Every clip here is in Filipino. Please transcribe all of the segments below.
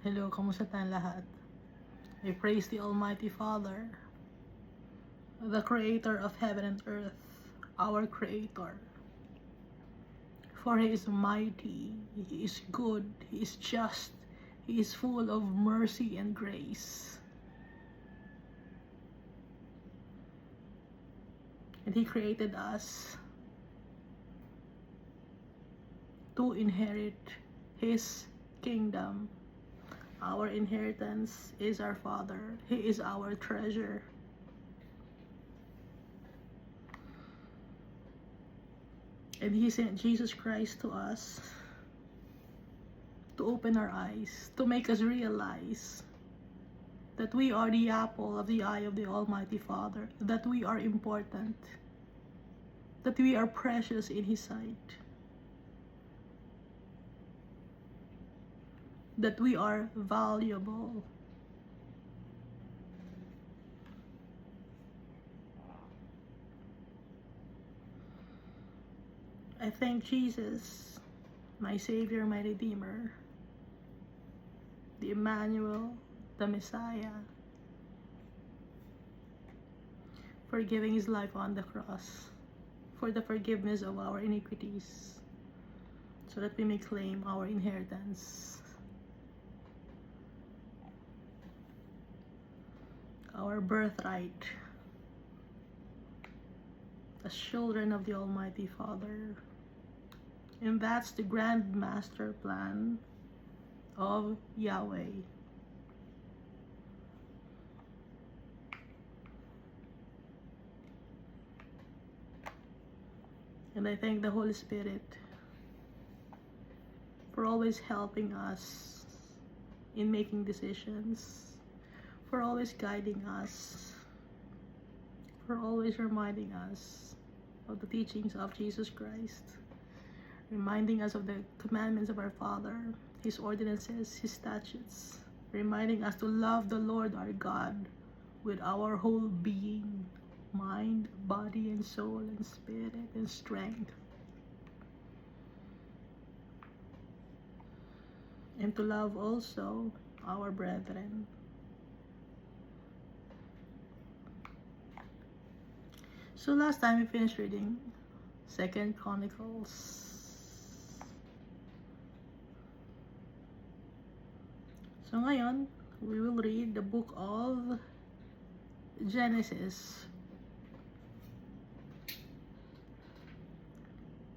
Hello, kamusta tayong lahat? I praise the Almighty Father, the Creator of heaven and earth, our Creator. For He is mighty, He is good, He is just, He is full of mercy and grace. And He created us to inherit His kingdom. Our inheritance is our Father. He is our treasure. And He sent Jesus Christ to us to open our eyes, to make us realize that we are the apple of the eye of the Almighty Father, that we are important, that we are precious in His sight, that we are valuable. I thank Jesus, my Savior, my Redeemer, the Emmanuel, the Messiah, for giving His life on the cross, for the forgiveness of our iniquities, so that we may claim our inheritance, our birthright, as children of the Almighty Father. And that's the grand master plan of Yahweh. And I thank the Holy Spirit for always helping us in making decisions, for always guiding us, for always reminding us of the teachings of Jesus Christ, reminding us of the commandments of our Father, His ordinances, His statutes, reminding us to love the Lord our God with our whole being, mind, body, and soul, and spirit, and strength. And to love also our brethren. So last time we finished reading 2 Chronicles. So ngayon, we will read the book of Genesis,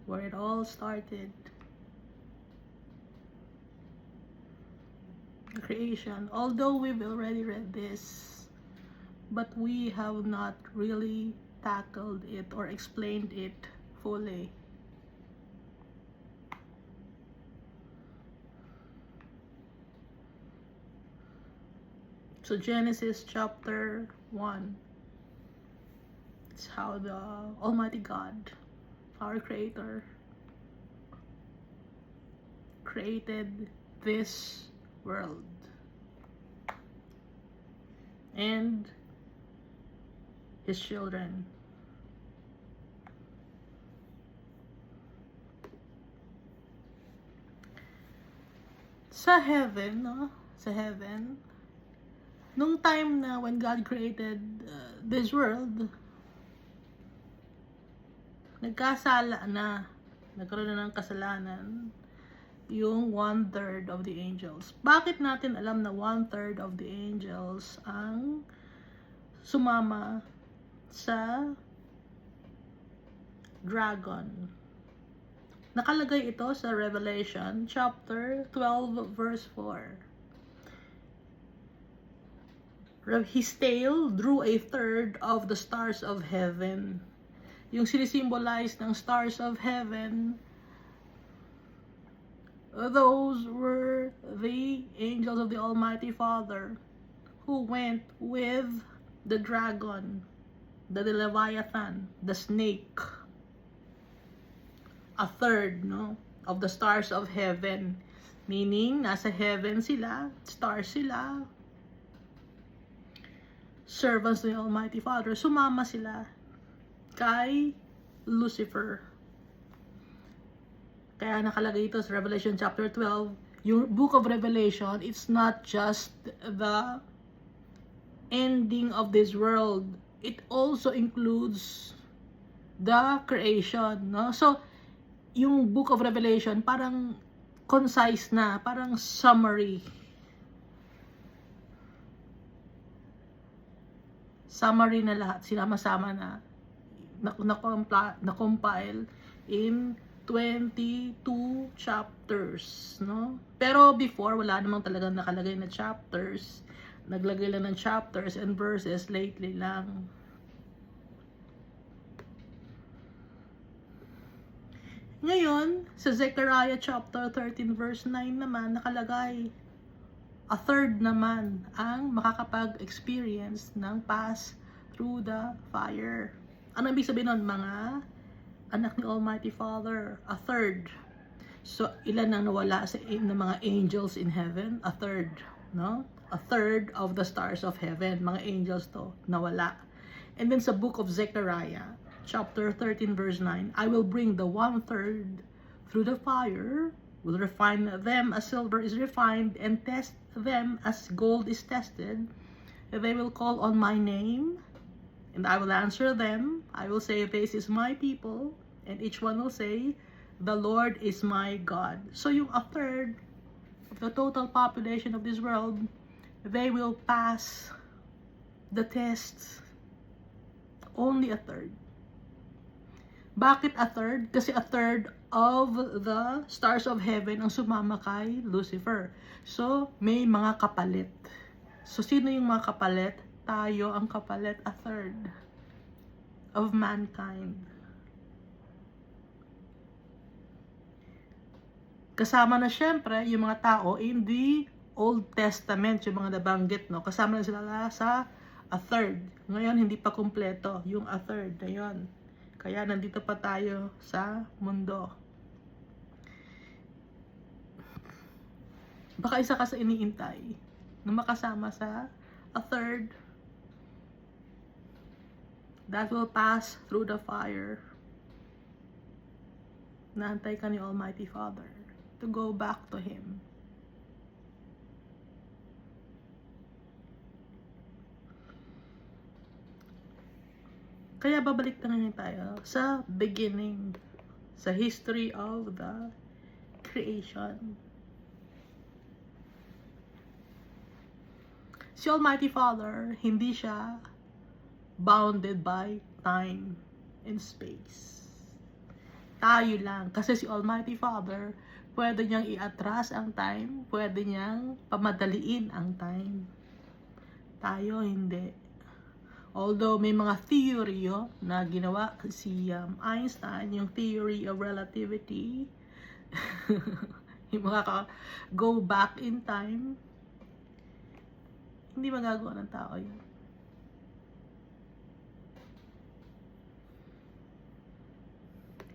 where it all started. Creation. Although we've already read this, but we have not really tackled it or explained it fully. So Genesis chapter 1, it's how the Almighty God, our Creator, created this world and His children. Sa heaven, no? Sa heaven, nung time na when God created this world, nagkasala na, nagkaroon na ng kasalanan yung 1/3 of the angels. Bakit natin alam na 1/3 of the angels ang sumama sa dragon? Nakalagay ito sa Revelation chapter 12 verse 4. His tail drew 1/3 of the stars of heaven. Yung sinisimbolize ng stars of heaven, those were the angels of the Almighty Father who went with the dragon, the Leviathan, the snake. 1/3, no, of the stars of heaven. Meaning, nasa heaven sila, stars sila, servants of the Almighty Father. Sumama sila kay Lucifer. Kaya nakalagay ito sa Revelation chapter 12, Yung book of Revelation, it's not just the ending of this world. It also includes the creation, no? So, yung book of Revelation, parang concise na, parang summary. Summary na lahat, sinama-sama na na-compile in 22 chapters, no? Pero before, wala namang talagang nakalagay na chapters. Naglagay lang ng chapters and verses lately lang. Ngayon, sa Zechariah chapter 13 verse 9 naman, nakalagay, a third naman ang makakapag-experience ng pass through the fire. Ano ibig sabihin nun, mga anak ni Almighty Father? A third. So, ilan ang nawala sa mga angels in heaven? A third, no? A third of the stars of heaven, mga angels to, nawala. And then sa book of Zechariah, chapter 13 verse 9, I will bring the 1/3 through the fire, will refine them as silver is refined, and test them as gold is tested. They will call on my name, and I will answer them. I will say, this is my people, and each one will say, the Lord is my God. So yung a third of the total population of this world, they will pass the test. Only a third. Bakit a third? Kasi a third of the stars of heaven ang sumama kay Lucifer. So, may mga kapalit. So, sino yung mga kapalit? Tayo ang kapalit, a third of mankind. Kasama na syempre yung mga tao in the Old Testament, yung mga nabanggit, no? Kasama na sila sa a third. Ngayon, hindi pa kumpleto yung a third na yun. Kaya nandito pa tayo sa mundo. Baka isa ka sa iniintay na makasama sa a third that will pass through the fire. Naantay ka ni Almighty Father to go back to Him. Kaya babalik na ngayon tayo sa beginning, sa history of the creation. Si Almighty Father, hindi siya bounded by time and space. Tayo lang. Kasi si Almighty Father, pwede niyang i-atras ang time, pwede niyang pamadaliin ang time. Tayo, hindi. Although may mga theory na ginawa si Einstein, yung theory of relativity, yung mga go back in time, hindi magagawa ng tao yun.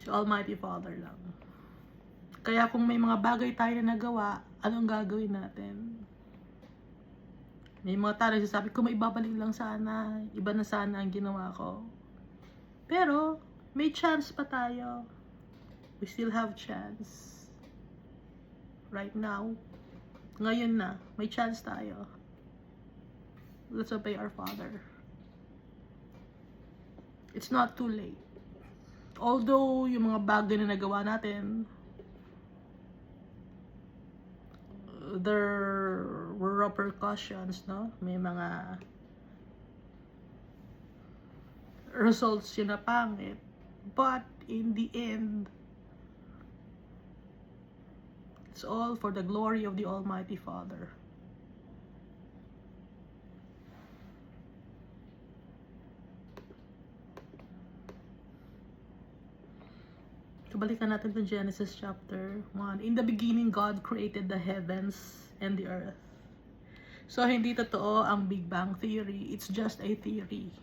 Si Almighty Father lang. Kaya kung may mga bagay tayo na nagawa, anong gagawin natin? May mga tao nagsasabi, kung maibabalik lang sana, iba na sana ang ginawa ko. Pero, may chance pa tayo. We still have chance. Right now. Ngayon na, may chance tayo. Let's obey our Father. It's not too late. Although, yung mga bagay na nagawa natin, there were repercussions, no? May mga results yun na pangit. But, in the end, it's all for the glory of the Almighty Father. Balikan natin to Genesis chapter 1. In the beginning, God created the heavens and the earth. So, hindi totoo ang Big Bang Theory. It's just a theory.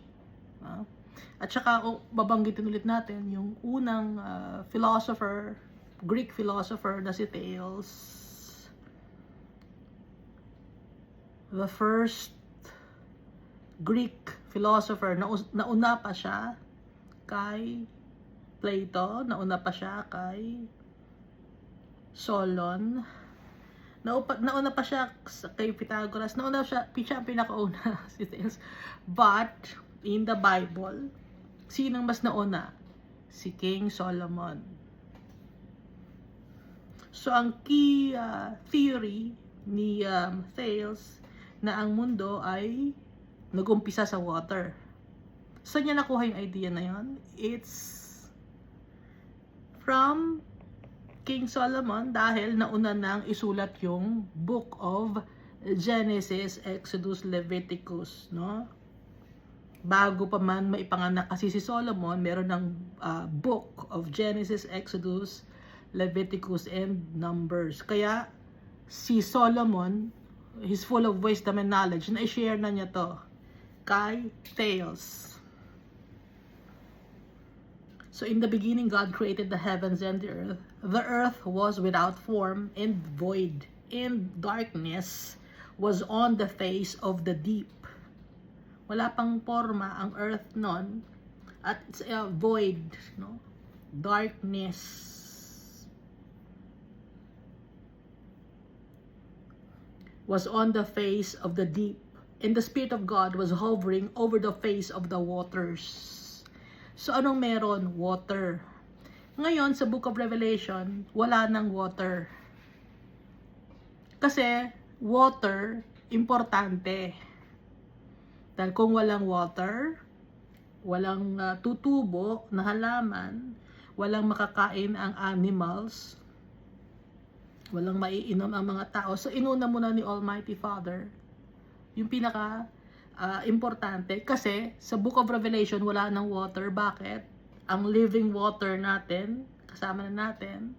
At saka, babanggitin ulit natin yung unang philosopher, Greek philosopher na si Thales. The first Greek philosopher, nauna pa siya kay Plato, nauna pa siya kay Solon, Nauna pa siya kay Pythagoras. Siya ang pinakauna, si Thales. But, in the Bible, sinong mas nauna? Si King Solomon. So, ang key theory ni Thales na ang mundo ay nag-umpisa sa water. Saan niya nakuha yung idea na yun? It's from King Solomon dahil nauna nang isulat yung Book of Genesis, Exodus, Leviticus, no? Bago pa man maipanganak kasi si Solomon, meron ng Book of Genesis, Exodus, Leviticus, and Numbers. Kaya si Solomon, he's full of wisdom and knowledge, na i-share na niya to kay Thales. So in the beginning, God created the heavens and the earth. The earth was without form and void, and darkness was on the face of the deep. Wala pang forma ang earth nun, at it's a void, no? Darkness. Was on the face of the deep, and the Spirit of God was hovering over the face of the waters. So, anong meron? Water. Ngayon, sa Book of Revelation, wala nang water. Kasi, water, importante. Dahil kung walang water, walang tutubo na halaman, walang makakain ang animals, walang maiinom ang mga tao. So, inuna muna ni Almighty Father yung pinaka importante, kasi sa Book of Revelation wala nang water. Bakit? Ang living water natin, kasama na natin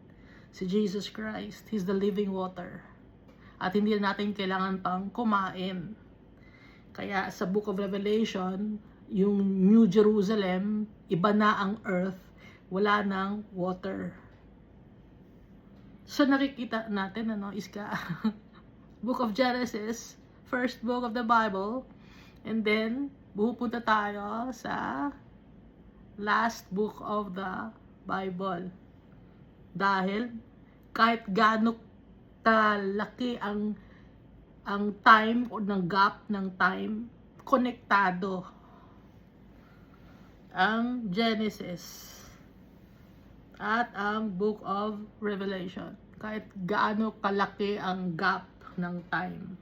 si Jesus Christ. He's the living water, at hindi natin kailangan pang kumain. Kaya sa Book of Revelation, yung New Jerusalem, iba na ang earth, wala nang water. So nakikita natin, Iska, Book of Genesis, first book of the Bible. And then, pupunta tayo sa last book of the Bible. Dahil, kahit gaano kalaki ang time o ng gap ng time, konektado ang Genesis at ang Book of Revelation. Kahit gaano kalaki ang gap ng time.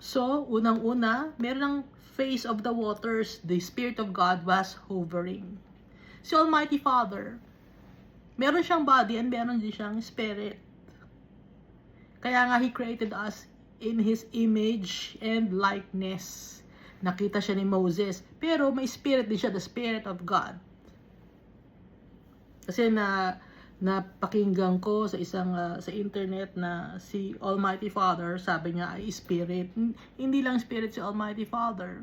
So, unang-una, meron ng face of the waters, the Spirit of God was hovering. Si Almighty Father, meron siyang body and meron din siyang spirit. Kaya nga, He created us in His image and likeness. Nakita siya ni Moses, pero may spirit din siya, the Spirit of God. Kasi napakinggan ko sa isang sa internet na si Almighty Father, sabi niya ay spirit. Hindi lang spirit si Almighty Father,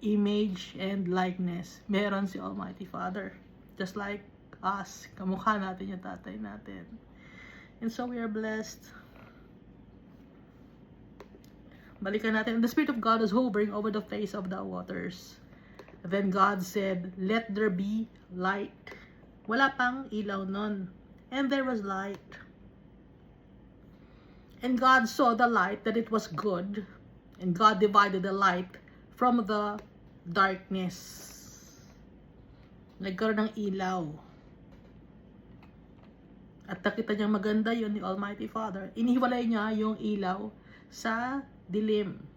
image and likeness meron si Almighty Father, just like us, kamukha natin yung tatay natin. And so we are blessed. Balikan natin. The Spirit of God was hovering over the face of the waters. Then God said, "Let there be light." Wala pang ilaw nun. And there was light. And God saw the light that it was good. And God divided the light from the darkness. Nagkaroon ng ilaw. At nakita niyang maganda yun ni Almighty Father. Inihiwalay niya yung ilaw sa dilim.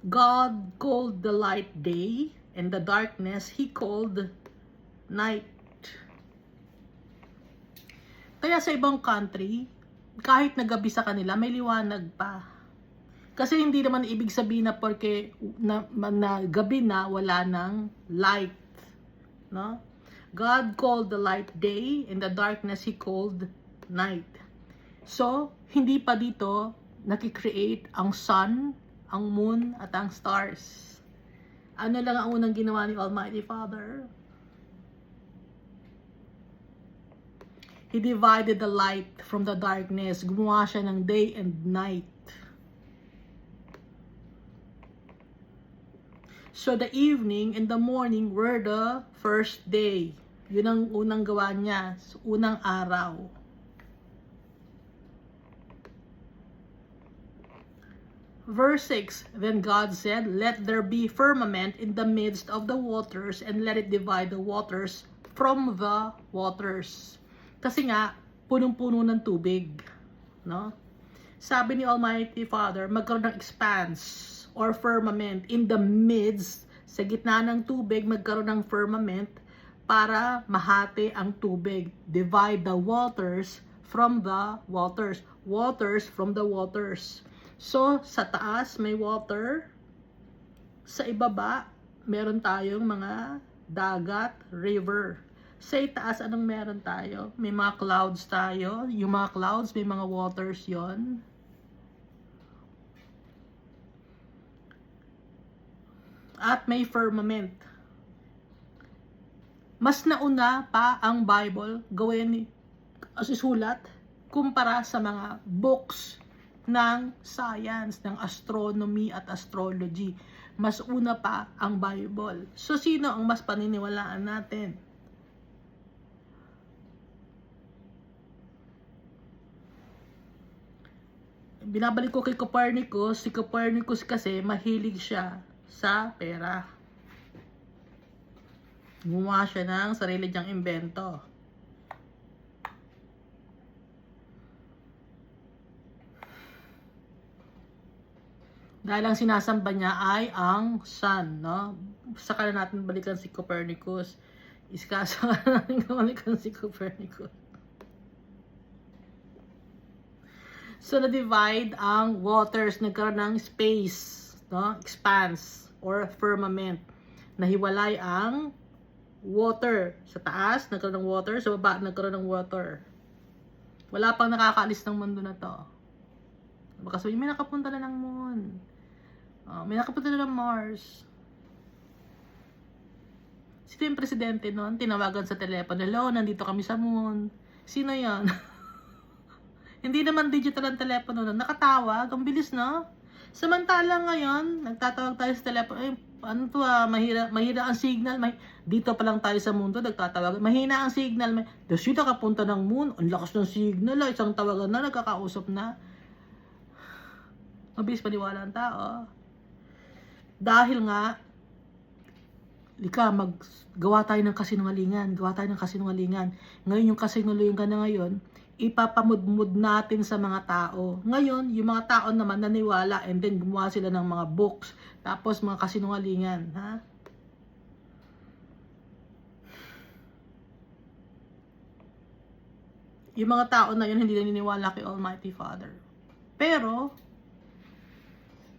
God called the light day, and the darkness He called night. Kaya sa ibang country, kahit nagabi sa kanila, may liwanag pa. Kasi hindi naman ibig sabihin na porque na gabi na, wala nang light. No? God called the light day, and the darkness He called night. So, hindi pa dito nakikreate ang sun, ang moon, at ang stars. Ano lang ang unang ginawa ni Almighty Father? He divided the light from the darkness. Gumawa siya ng day and night. So the evening and the morning were the first day. Yun ang unang gawa niya, unang araw. Verse 6, Then God said, Let there be firmament in the midst of the waters, and let it divide the waters from the waters. Kasi nga, punong-puno ng tubig. No? Sabi ni Almighty Father, magkaroon ng expanse or firmament in the midst, sa gitna ng tubig, magkaroon ng firmament para mahati ang tubig. Divide the waters from the waters. Waters from the waters. So, sa taas may water. Sa ibaba, meron tayong mga dagat, river. Sa itaas, anong meron tayo? May mga clouds tayo. Yung mga clouds, may mga waters yon. At may firmament. Mas nauna pa ang Bible gawin isulat kumpara sa mga books ng science, ng astronomy at astrology. Mas una pa ang Bible. So, sino ang mas paniniwalaan natin? Binabalik ko kay Copernicus. Si Copernicus kasi mahilig siya sa pera. Gumawa siya ng sarili niyang imbento. Dahil ang sinasamba niya ay ang sun, no? Saka na natin balikan si Copernicus. Iskasa na natin balikan si Copernicus. So, na-divide ang waters, nagkaroon ng space, no? Expanse or firmament. Nahiwalay ang water. Sa taas, nagkaroon ng water. Sa baba, nagkaroon ng water. Wala pang nakakaalis ng mundo na to. Baka sabihin, may nakapunta na ng moon. May nakapunta na ng Mars. Sino yung presidente nun? Tinawagan sa telepono. Hello, nandito kami sa moon. Sino yan? Hindi naman digital ang telepono nun. Nakatawag. Ang bilis, no? Samantalang ngayon, nagtatawag tayo sa telepono. Eh, ano to mahina ang signal. Dito pa lang tayo sa mundo, nagtatawag. Mahina ang signal. Tapos yun nakapunta ng moon. Ang lakas ng signal. Isang tawagan na, nagkakausap na. Mabilis paniwala ang tao. Dahil nga, gawa tayo ng kasinungalingan. Ngayon yung kasinungalingan na ngayon, ipapamudmud natin sa mga tao. Ngayon, yung mga tao naman naniwala and then gumawa sila ng mga books. Tapos mga kasinungalingan. Ha? Yung mga tao na yun hindi naniniwala kay Almighty Father. Pero,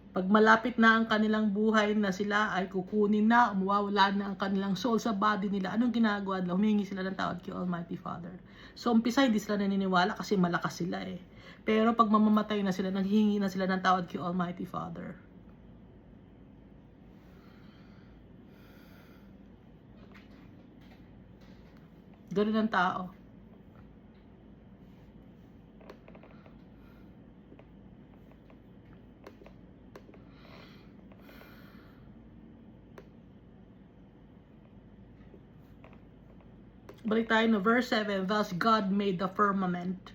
pag malapit na ang kanilang buhay na sila ay kukunin na, mawawala na ang kanilang soul sa body nila, anong ginagawa nila? Humingi sila ng tawad kay Almighty Father. So, umpisa hindi sila naniniwala kasi malakas sila eh. Pero pag mamamatay na sila, naghihingi na sila ng tawad kay Almighty Father. Ganun ang tao. Balik tayo na verse 7. Thus God made the firmament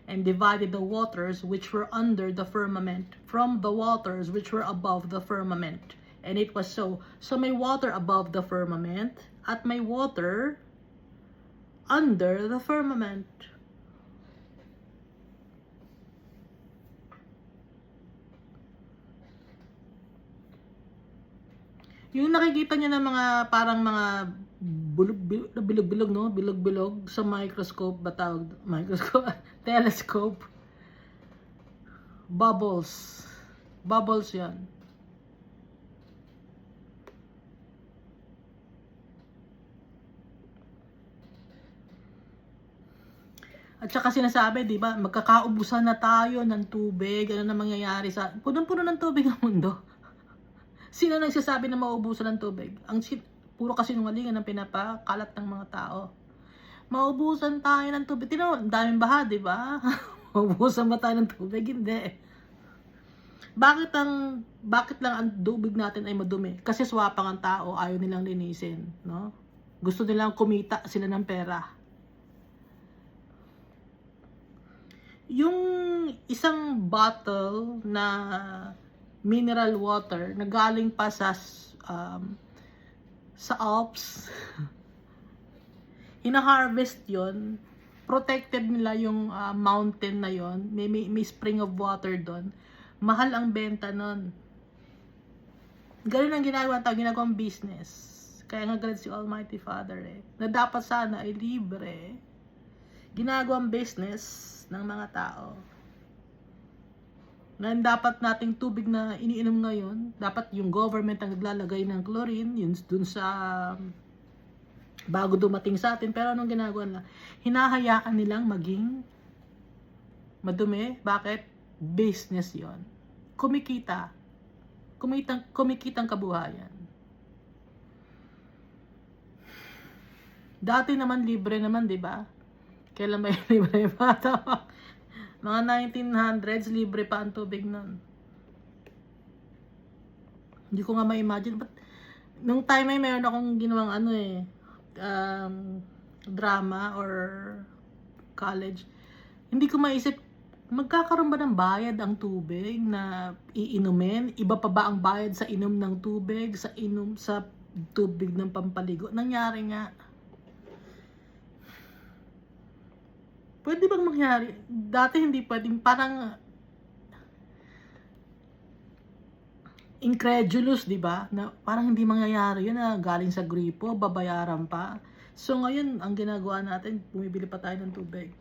and divided the waters which were under the firmament from the waters which were above the firmament. And it was so. So may water above the firmament at may water under the firmament. Yung nakikita niyo ng mga parang mga bilog-bilog, no? Bilog-bilog sa microscope, batawag microscope, telescope. Bubbles. Bubbles 'yan. At saka sinasabi, 'di ba, magkakaubusan na tayo ng tubig. Ano na mangyayari sa punong-puno ng tubig ang mundo? Sino nagsasabi na mauubusan ng tubig? Puro kasinungalingan ang pinapakalat ng mga tao. Maubusan tayo ng tubig. Ang daming baha, di ba? Maubusan ba tayo ng tubig? Hindi. Bakit lang ang tubig natin ay madumi? Kasi swapang ang tao, ayaw nilang linisin, no? Gusto nilang kumita sila ng pera. Yung isang bottle na mineral water na galing pa sa Alps, hina-harvest yon, protected nila yung mountain na yon, may spring of water doon. Mahal ang benta nun. Ganun ang ginagawang business. Kaya nga galit si Almighty Father na dapat sana ay libre. Ginagawang business ng mga tao. Ngayon dapat nating tubig na iniinom ngayon, dapat yung government ang naglalagay ng chlorine, yun dun sa bago dumating sa atin. Pero anong ginagawa nila? Hinahayaan nilang maging madumi. Bakit? Business yon. Kumikitang kabuhayan. Dati naman libre naman, di ba? Kailan ba yung libre pa? Mga 1900s, libre pa ang tubig nun. Hindi ko nga ma-imagine. But, nung time ay meron akong ginawang drama or college. Hindi ko maisip, magkakaroon ba ng bayad ang tubig na iinumin? Iba pa ba ang bayad sa inom ng tubig, sa tubig ng pampaligo? Nangyari nga. Pwede bang mangyari? Dati hindi pwedeng, parang incredulous, di ba? Na parang hindi mangyayari yun na galing sa gripo, babayaran pa. So ngayon, ang ginagawa natin, bumibili pa tayo ng tubig.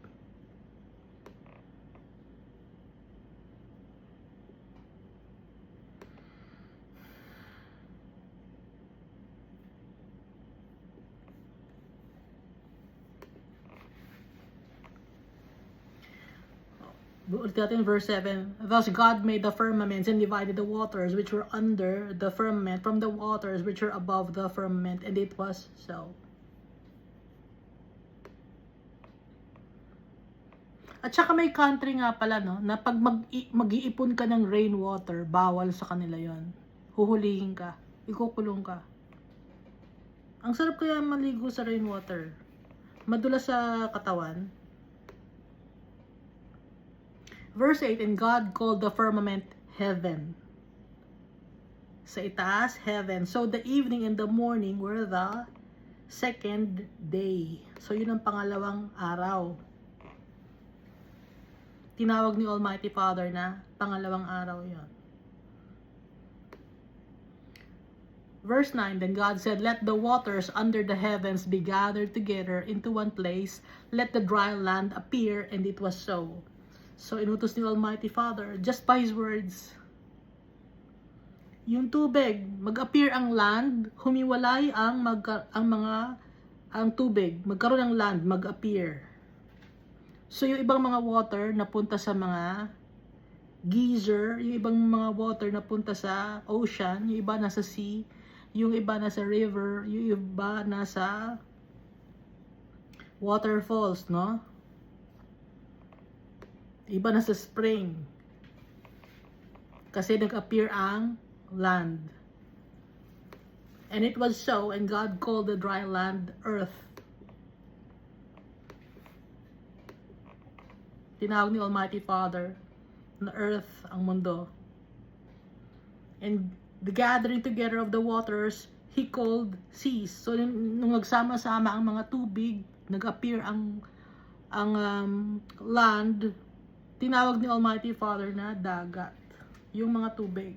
Ulit natin verse 7. Thus God made the firmaments and divided the waters which were under the firmament from the waters which were above the firmament, and it was so. At saka may country nga pala, no, na pag mag-iipon ka ng rainwater, bawal sa kanila yon. Huhulihin ka, ikukulong ka. Ang sarap kaya maligo sa rainwater. Madulas sa katawan. Verse 8, and God called the firmament heaven. Sa itaas, heaven. So the evening and the morning were the second day. So yun ang pangalawang araw. Tinawag ni Almighty Father na pangalawang araw yun. Verse 9, then God said, let the waters under the heavens be gathered together into one place. Let the dry land appear, and it was so. So, inutos ni Almighty Father, just by His words, yung tubig, mag-appear ang land, humiwalay ang tubig, magkaroon ng land, mag-appear. So, yung ibang mga water napunta sa mga geyser, yung ibang mga water napunta sa ocean, yung iba nasa sea, yung iba nasa river, yung iba nasa waterfalls, no? Iba na sa spring. Kasi nag-appear ang land. And it was so, and God called the dry land earth. Tinawag ni Almighty Father na earth ang mundo. And the gathering together of the waters, He called seas. So nung nagsama-sama ang mga tubig, nag-appear ang land, tinawag ni Almighty Father na dagat, yung mga tubig.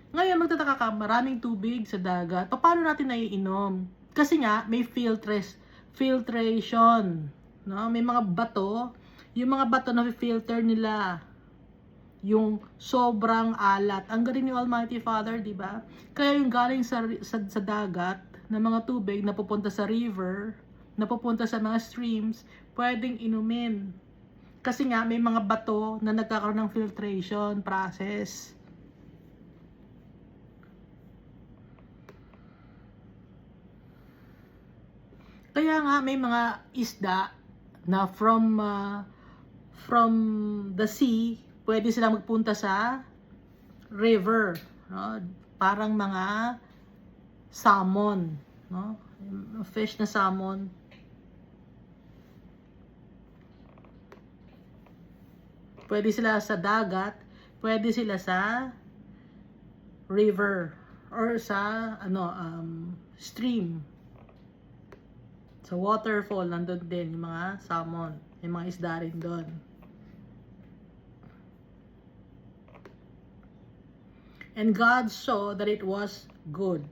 Ngayon, magtataka ka, maraming tubig sa dagat. Paano natin naiinom? Kasi nga, may filtration. No? May mga bato. Yung mga bato na filter nila yung sobrang alat. Ang galing ni Almighty Father, di ba? Kaya yung galing sa dagat na mga tubig na pupunta sa river, na pupunta sa mga streams, pwedeng inumin. Kasi nga, may mga bato na nagkakaroon ng filtration process. Kaya nga, may mga isda na from the sea, pwede silang magpunta sa river, no? Parang mga salmon, no? Fish na salmon. Pwede sila sa dagat, pwede sila sa river or sa stream. Sa waterfall, nandun din yung mga salmon, yung mga isda rin doon. And God saw that it was good.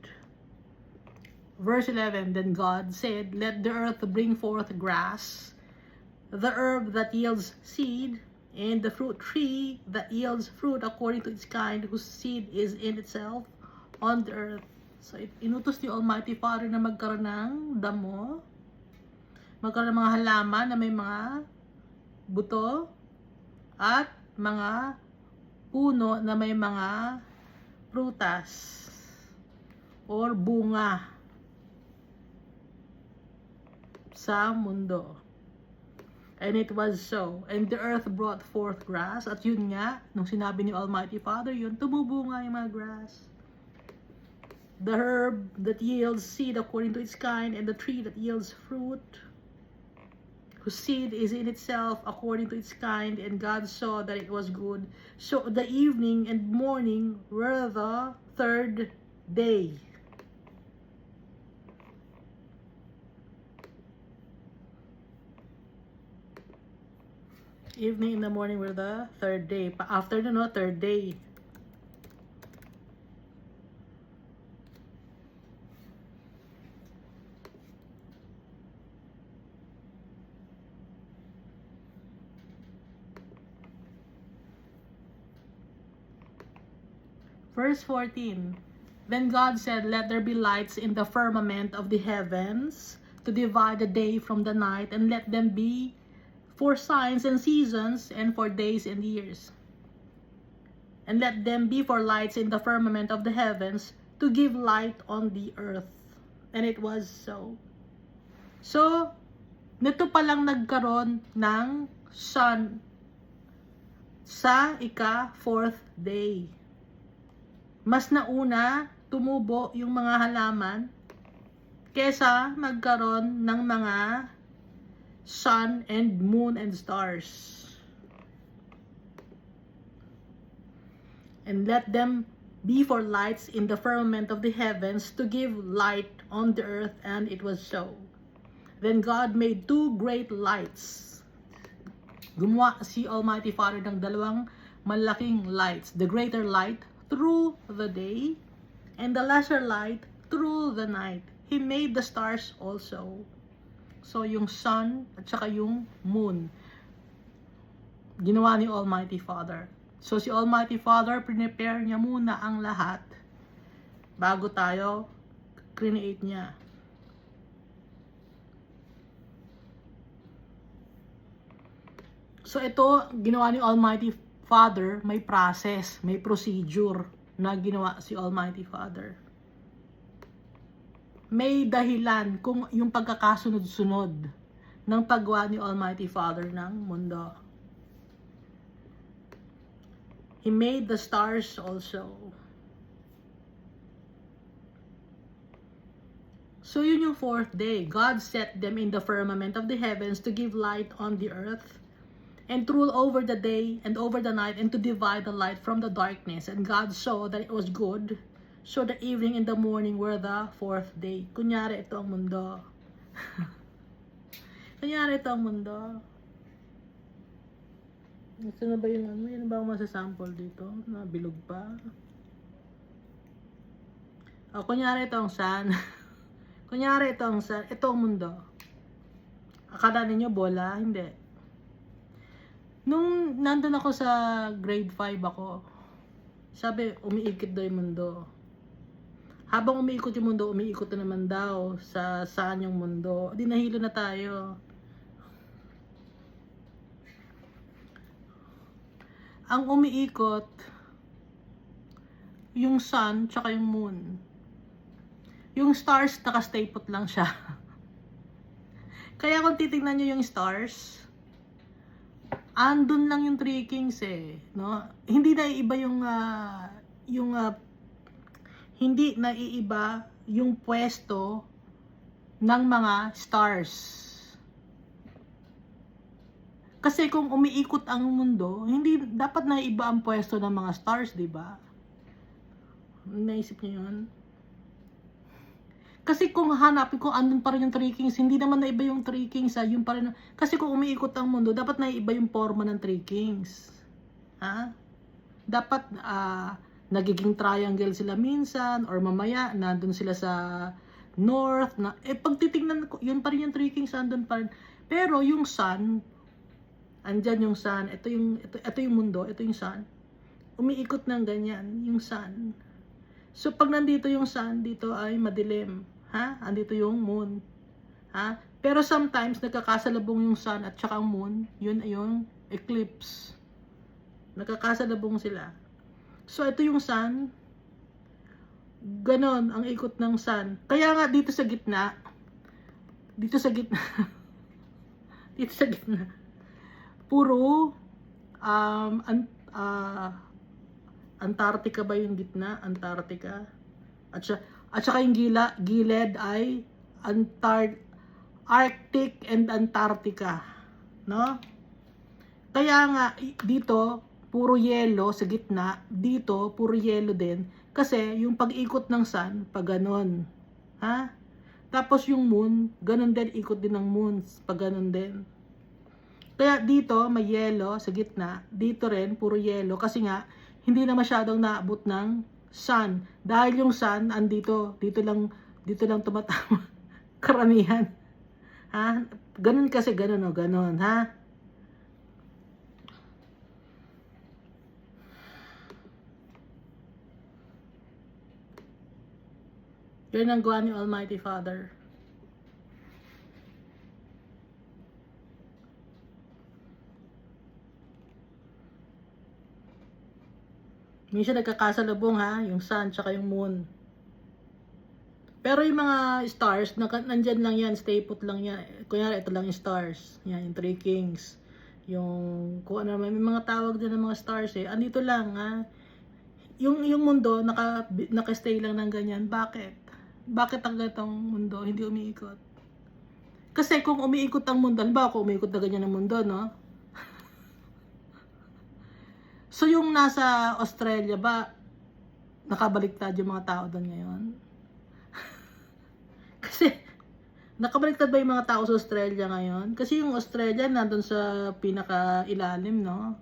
Verse 11, then God said, let the earth bring forth grass, the herb that yields seed, and the fruit tree that yields fruit according to its kind, whose seed is in itself on the earth. So, inutos ni Almighty Father na magkaroon ng damo, magkaroon ng mga halaman na may mga buto, at mga puno na may mga prutas or bunga sa mundo. And it was so. And the earth brought forth grass. At yun nga, nung sinabi ni Almighty Father yun, tumubo nga yung mga grass. The herb that yields seed according to its kind, and the tree that yields fruit, whose seed is in itself according to its kind. And God saw that it was good. So the evening and morning were the third day. Evening and the morning were the third day. After the third day. Verse 14. Then God said, let there be lights in the firmament of the heavens to divide the day from the night, and let them be for signs and seasons, and for days and years. And let them be for lights in the firmament of the heavens to give light on the earth. And it was so. So, nito pa lang nagkaroon ng sun sa ika-4th day. Mas nauna tumubo yung mga halaman kesa magkaroon ng mga sun and moon and stars. And let them be for lights in the firmament of the heavens to give light on the earth, and it was so. Then God made two great lights. Gumawa si Almighty Father ng dalawang malaking lights. The greater light through the day, and the lesser light through the night. He made the stars also. So, yung sun at saka yung moon, ginawa ni Almighty Father. So, si Almighty Father, prepare niya muna ang lahat bago tayo create niya. So, ito, ginawa ni Almighty Father, may process, may procedure na ginawa si Almighty Father. May dahilan kung yung pagkakasunod-sunod ng paggawa ni Almighty Father ng mundo. He made the stars also. So yun yung 4th day. God set them in the firmament of the heavens to give light on the earth, and to rule over the day and over the night, and to divide the light from the darkness. And God saw that it was good. So the evening and the morning were the 4th day. Kunyari, ito ang mundo. Kunyari, ito ang mundo. Gusto na ba yung ano? Yan ba ang masasample dito? Nabilog pa. O, kunyari, ito ang sun. Kunyari, ito ang sun. Ito ang mundo. Akala ninyo bola? Hindi. Nung nandun ako sa grade 5 ako, sabi, umiikot daw yung mundo. Habang umiikot yung mundo, umiikot na naman daw sa saan yung mundo. Di nahilo na tayo. Ang umiikot, yung sun, tsaka yung moon. Yung stars, nakastay put lang siya. Kaya kung titignan nyo yung stars, andun lang yung 3 kings eh, no? Hindi na iba yung hindi naiiba yung pwesto ng mga stars. Kasi kung umiikot ang mundo, hindi dapat naiiba ang pwesto ng mga stars, di ba? Naisip niyo yun? Kasi kung hanapin ko andun pa rin yung Three Kings, hindi naman naiba yung Three Kings, yun pa rin. Kasi kung umiikot ang mundo, dapat naiba yung forma ng Three Kings. Ha? Dapat nagiging triangle sila minsan, or mamaya nandun sila sa north, pag titingnan ko, yun pa rin yung Three Kings, andun pa rin. Pero yung sun, andyan yung sun, ito yung mundo, ito yung sun, umiikot ng ganyan, yung sun. So pag nandito yung sun, dito ay madilim. Ha? Andito yung moon. Ha? Pero sometimes nagkakasalubong yung sun at saka ang moon, yun ay yung eclipse. Nagkakasalubong sila. So ito yung sun. Ganon ang ikot ng sun. Kaya nga dito sa gitna, dito sa gitna, dito sa gitna, puro Antarctica ba yung gitna? Antarctica. At saka yung gilid ay Arctic and Antarctica. No? Kaya nga dito puro yelo sa gitna, dito puro yelo din kasi yung pag-ikot ng sun pag ganon. Ha? Tapos yung moon, ganon din, ikot din ng moon pag ganon din. Kaya dito may yelo sa gitna, dito rin puro yelo kasi nga hindi na masyadong naabot ng sun. Dahil yung sun andito, dito lang tumatama karamihan. Ha? Ganun kasi, ganun o, ganun, ha? Yun ang gawa ni Almighty Father. Minsan nagkakasalubong, ha, yung sun tsaka yung moon. Pero yung mga stars, nandyan lang yan, stay put lang yan. Kunyari, ito lang yung stars. Yan, yung Three Kings. Yung, kung ano, may mga tawag din ng mga stars eh. Andito lang, ha. Yung mundo, naka-stay lang ng ganyan. Bakit? Bakit ang ganitong mundo hindi umiikot? Kasi kung umiikot ang mundo, ba kung umiikot na ganyan ang mundo, no? So yung nasa Australia ba, nakabaliktad yung mga tao doon ngayon? Kasi, nakabaliktad ba yung mga tao sa Australia ngayon? Kasi yung Australia nandun sa pinaka-ilalim, no?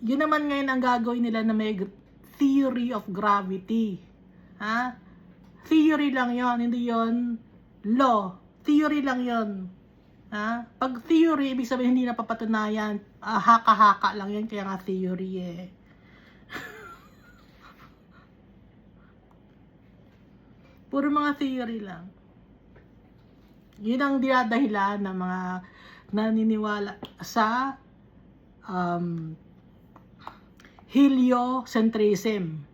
Yun naman ngayon ang gagawin nila na may theory of gravity. Ha? Theory lang yon, hindi yon law. Theory lang yon. Ha? Pag theory, ibig sabihin hindi napapatunayan. Haka-haka lang yan, kaya nga theory eh. Puro mga theory lang. Yun ang dinadahilan ng mga naniniwala sa heliocentrism.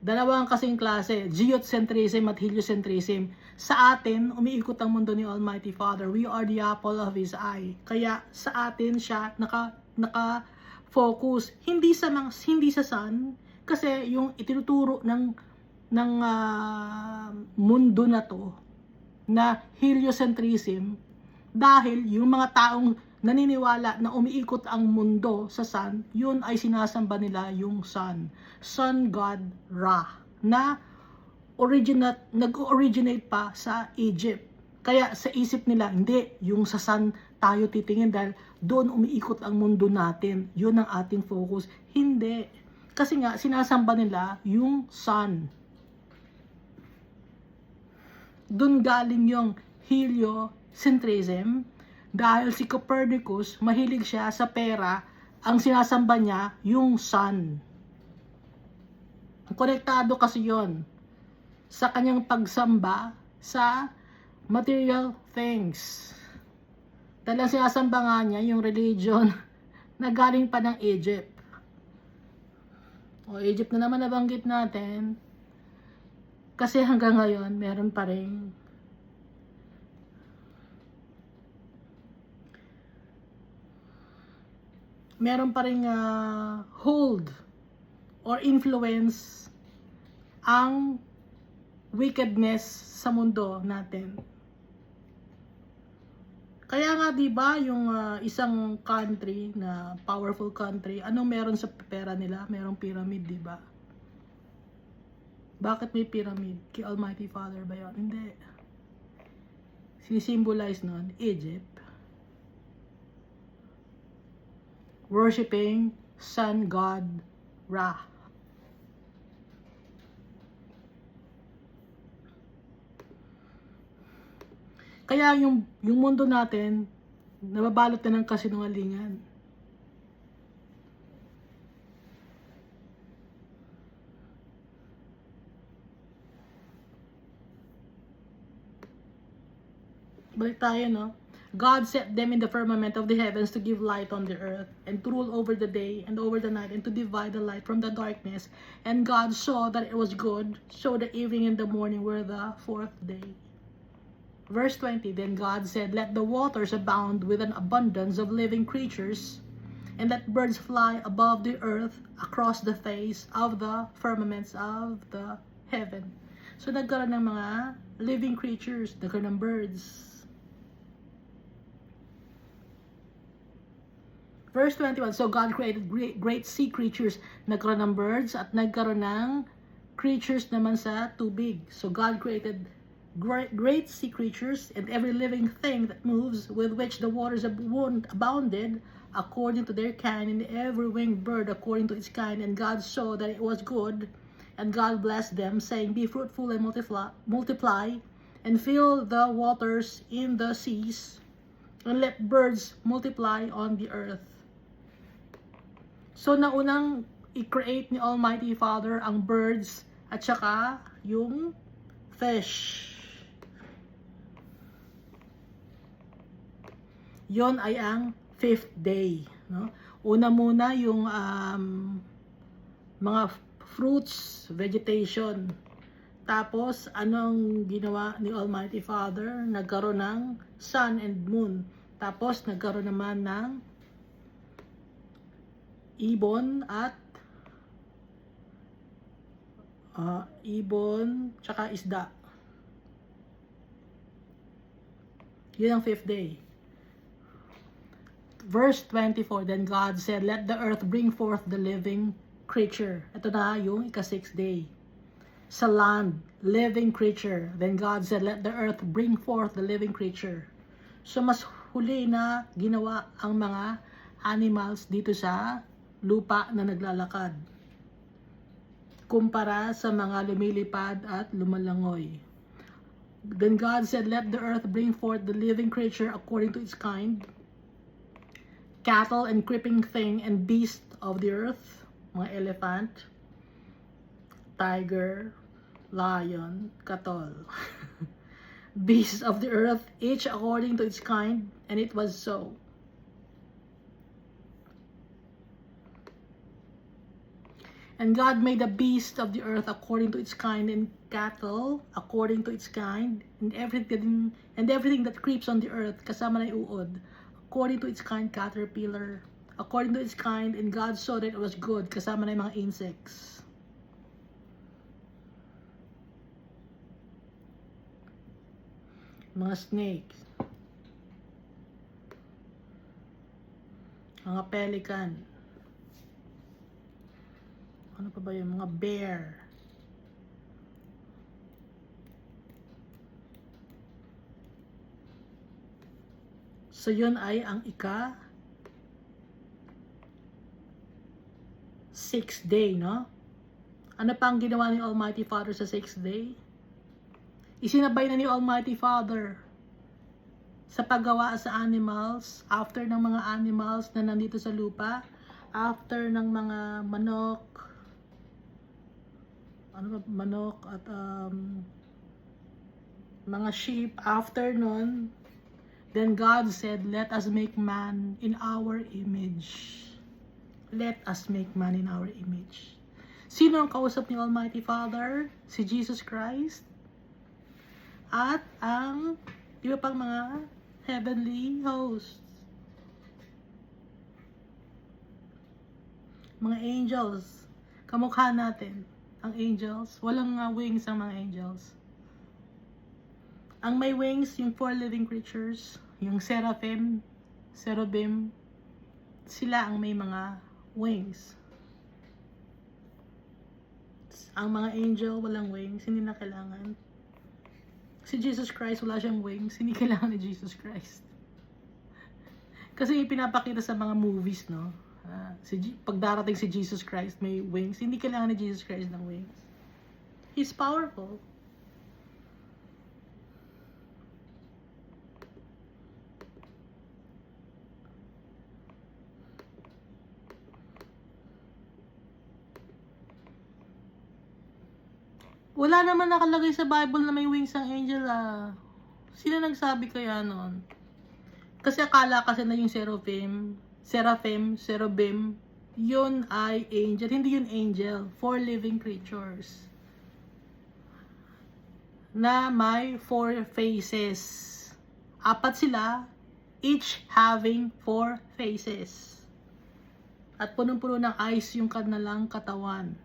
Dalawang kasing klase, geocentrism at heliocentrism. Sa atin, umiikot ang mundo ni Almighty Father. We are the apple of His eye. Kaya sa atin siya naka-focus. Hindi sa sun, kasi yung itinuturo ng mundo na to, na heliocentrism, dahil yung mga taong naniniwala na umiikot ang mundo sa sun, yun ay sinasamba nila yung sun. Sun God Ra, na nag-originate pa sa Egypt. Kaya sa isip nila, hindi, yung sa sun tayo titingin dahil doon umiikot ang mundo natin. Yun ang ating focus. Hindi. Kasi nga, sinasamba nila yung sun. Doon galing yung heliocentrism. Dahil si Copernicus, mahilig siya sa pera, ang sinasamba niya yung sun. Konektado kasi yon sa kanyang pagsamba sa material things. Dahil ang sinasamba nga niya yung religion na galing pa ng Egypt. O Egypt na naman nabanggit natin. Kasi hanggang ngayon, meron pa rin meron pa ring hold or influence ang wickedness sa mundo natin. Kaya nga 'di ba yung isang country na powerful country, anong meron sa pera nila? Merong pyramid, 'di ba? Bakit may pyramid? Kay Almighty Father ba 'yon? Hindi. Sinisimbolize nun Egypt. Worshipping sun god Ra. Kaya yung mundo natin nababalot na ng kasinungalingan. Balik tayo, no? God set them in the firmament of the heavens to give light on the earth, and to rule over the day and over the night, and to divide the light from the darkness. And God saw that it was good, so the evening and the morning were the fourth day. Verse 20, then God said, let the waters abound with an abundance of living creatures, and let birds fly above the earth across the face of the firmaments of the heaven. So nagkaroon ng mga living creatures, nagkaroon ng birds. Verse 21, so God created great sea creatures, nagkaroon ng birds, at nagkaroon ng creatures naman sa tubig. So God created great sea creatures and every living thing that moves, with which the waters abounded according to their kind, and every winged bird according to its kind. And God saw that it was good, and God blessed them, saying, be fruitful and multiply, and fill the waters in the seas, and let birds multiply on the earth. So naunang i-create ni Almighty Father ang birds at saka yung fish. Yon ay ang 5th day, no? Una muna yung mga fruits, vegetation. Tapos anong ginawa ni Almighty Father? Nagkaroon ng sun and moon. Tapos nagkaroon naman ng ibon at ibon tsaka isda. Yun ang 5th day. Verse 24, then God said, let the earth bring forth the living creature. Ito na yung ika-6th day. Sa land, living creature. Then God said, let the earth bring forth the living creature. So mas huli na ginawa ang mga animals dito sa lupa na naglalakad, kumpara sa mga lumilipad at lumalangoy. Then God said, let the earth bring forth the living creature according to its kind, cattle and creeping thing and beast of the earth, mga elephant, tiger, lion, katol, beasts of the earth, each according to its kind, and it was so. And God made the beast of the earth according to its kind, and cattle according to its kind, and everything that creeps on the earth, kasama na yung uod, according to its kind, caterpillar, according to its kind. And God saw that it was good, kasama na yung mga insects. Mga snakes, mga pelican, ano pa ba yung mga bear, so yun ay ang ika-6th day, no? Ano pa ang ginawa ni Almighty Father sa 6th day? Isinabay na ni Almighty Father sa paggawa sa animals, after ng mga animals na nandito sa lupa, after ng mga manok, at mga sheep, after nun, then God said, let us make man in our image. Let us make man in our image. Sino ang kausap ni Almighty Father? Si Jesus Christ. At ang iba pang mga heavenly hosts. Mga angels, kamukha natin. Ang angels, walang wings ang mga angels. Ang may wings, yung 4 living creatures, yung seraphim, cherubim, sila ang may mga wings. Ang mga angel, walang wings, hindi na kailangan. Si Jesus Christ, wala siyang wings, hindi kailangan ni Jesus Christ. Kasi pinapakita sa mga movies, no? Pag darating si Jesus Christ, may wings, hindi kailangan ni Jesus Christ ng wings. He's powerful. Wala naman nakalagay sa Bible na may wings ang angel, Sino nagsabi kaya noon? Kasi akala kasi na yung seraphim, cherubim, yun ay angel. Hindi yun angel. 4 living creatures. Na may 4 faces. 4 sila, each having 4 faces. At punong-puno ng eyes yung kanilang katawan.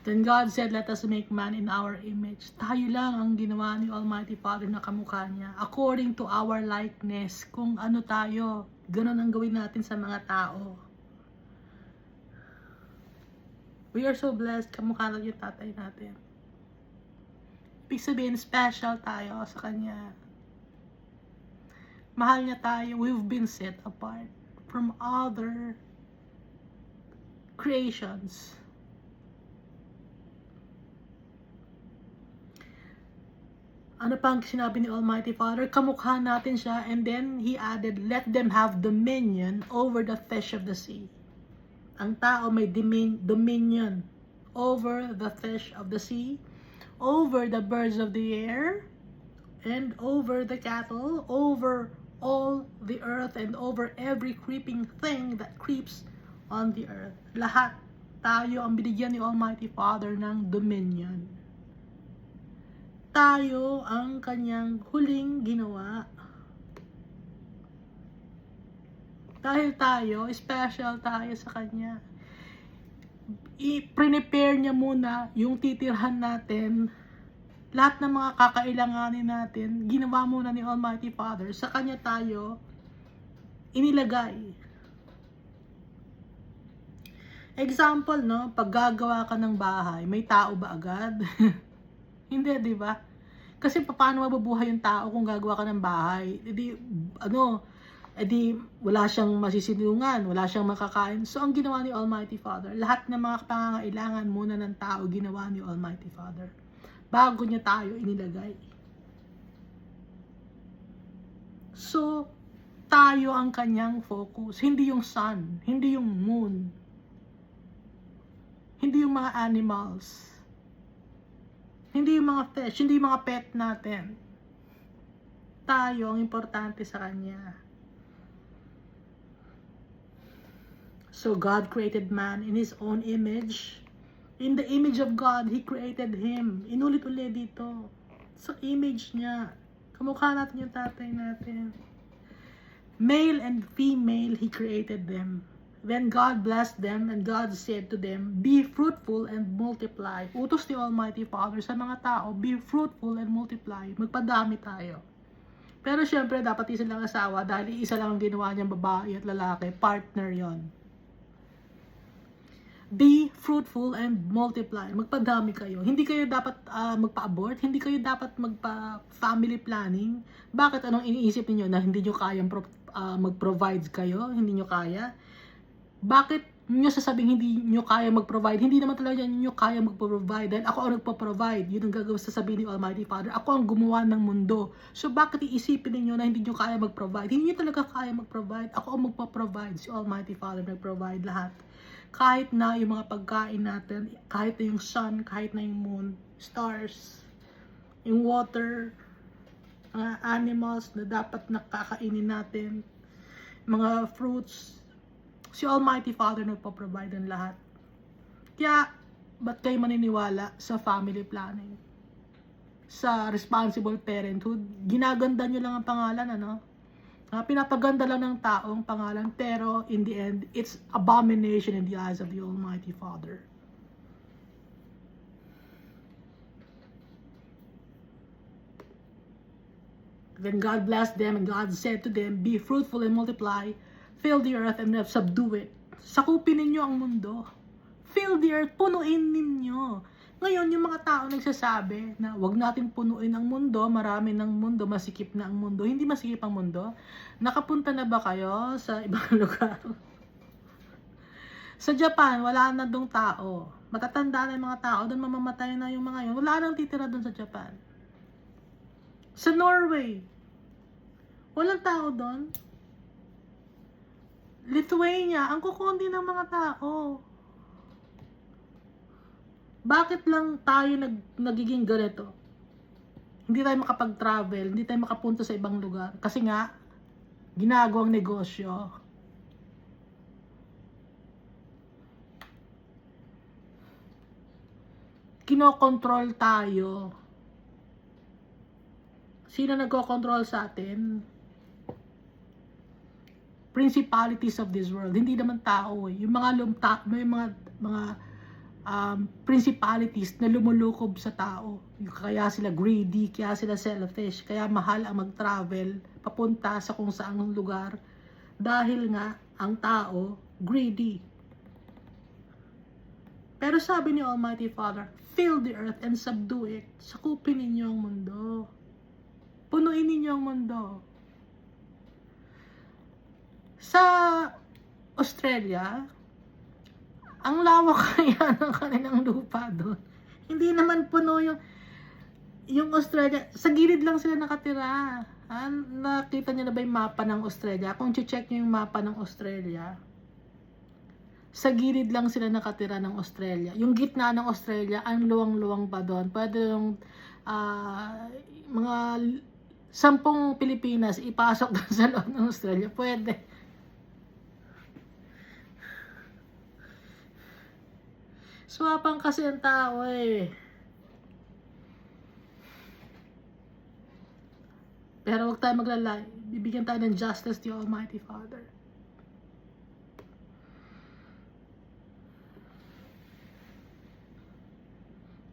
Then God said, let us make man in our image. Tayo lang ang ginawa ni Almighty Father na kamukha niya. According to our likeness. Kung ano tayo, ganun ang gawin natin sa mga tao. We are so blessed. Kamukha lang yung tatay natin. Ibig sabihin, special tayo sa Kanya. Mahal niya tayo. We've been set apart from other creations. Ano pang sinabi ni Almighty Father? Kamukha natin siya, and then He added, let them have dominion over the fish of the sea. Ang tao may dominion over the fish of the sea, over the birds of the air, and over the cattle, over all the earth, and over every creeping thing that creeps on the earth. Lahat tayo ang binigyan ni Almighty Father ng dominion. Tayo ang Kanyang huling ginawa. Dahil tayo, special tayo sa Kanya. I-prepare niya muna yung titirhan natin. Lahat ng mga kakailanganin natin, ginawa muna ni Almighty Father. Sa Kanya tayo inilagay. Example, no? Pag gagawa ka ng bahay, may tao ba agad? Hindi, di ba? Kasi paano mabubuhay yung tao kung gagawa ka ng bahay? Edi wala siyang masisilungan, wala siyang makakain. So, ang ginawa ni Almighty Father, lahat ng mga pangangailangan muna ng tao, ginawa ni Almighty Father. Bago niya tayo inilagay. So, tayo ang Kanyang focus. Hindi yung sun, hindi yung moon, hindi yung mga animals, hindi yung mga fish, hindi yung mga pet natin. Tayo ang importante sa Kanya. So God created man in His own image. In the image of God, He created him. Inulit-ulit dito. Sa image niya. Kamukha natin yung tatay natin. Male and female, He created them. Then God blessed them, and God said to them, be fruitful and multiply. Utos ni Almighty Father sa mga tao, be fruitful and multiply. Magpadami tayo. Pero syempre, dapat isa lang asawa dahil isa lang ang ginawa niyang babae at lalaki. Partner yon. Be fruitful and multiply. Magpadami kayo. Hindi kayo dapat magpa-abort. Hindi kayo dapat magpa-family planning. Bakit? Anong iniisip niyo na hindi niyo kayang mag-provide kayo? Hindi niyo kaya? Bakit niyo sasabing hindi niyo kaya mag-provide? Hindi naman talaga niyo kaya mag-provide. Dahil ako ang nagpo-provide. Yun ang gagawin sasabihin ni Almighty Father. Ako ang gumawa ng mundo. So bakit iisipin niyo na hindi niyo kaya mag-provide? Hindi niyo talaga kaya mag-provide. Ako ang magpo-provide. Si Almighty Father nag-provide lahat. Kahit na yung mga pagkain natin, kahit na yung sun, kahit na yung moon, stars, yung water, mga animals na dapat nakakainin natin, mga fruits, si Almighty Father nagpo-provide ng lahat. Kaya, ba't kayo maniniwala sa family planning? sa responsible parenthood. Ginaganda nyo lang ang pangalan, ano? Pinapaganda lang ng taong pangalan, pero in the end, it's abomination in the eyes of the Almighty Father. Then God blessed them, and God said to them, "Be fruitful and multiply, fill the earth and subdue it." Sakupin ninyo ang mundo. Fill the earth, punuin ninyo. Ngayon, yung mga tao nagsasabi na wag natin punuin ang mundo, marami ng mundo, masikip na ang mundo. Hindi masikip ang mundo. Nakapunta na ba kayo sa ibang lugar? Sa Japan, wala na dong tao. Matatanda na yung mga tao, doon mamamatay na yung mga yun. Wala nang titira doon sa Japan. Sa Norway, walang tao doon. Lithuania, ang kukunti ng mga tao. Bakit lang tayo nagiging ganito? Hindi tayo makapag-travel, hindi tayo makapunta sa ibang lugar. Kasi nga, ginagawang negosyo. Kinokontrol tayo. Sino nagko-control sa atin? Principalities of this world. Hindi naman tao eh. Yung mga may mga principalities na lumulukob sa tao. Kaya sila greedy, kaya sila selfish, kaya mahal ang mag-travel papunta sa kung saang lugar. Dahil nga, ang tao, greedy. Pero sabi ni Almighty Father, fill the earth and subdue it. Sakupin ninyo ang mundo. Punuin ninyo ang mundo. Sa Australia, ang lawak kaya ng kanilang lupa doon. Hindi naman puno yung Australia. Sa gilid lang sila nakatira. Nakita niyo na ba yung mapa ng Australia? Kung check niyo yung mapa ng Australia, sa gilid lang sila nakatira ng Australia. Yung gitna ng Australia, ang luwang-luwang pa doon. Pwede yung mga 10 Pilipinas ipasok doon sa loob ng Australia. Pwede. Swapang kasi ang tao eh. Pero huwag tayo maglalay. Bibigyan tayo ng justice to Almighty Father.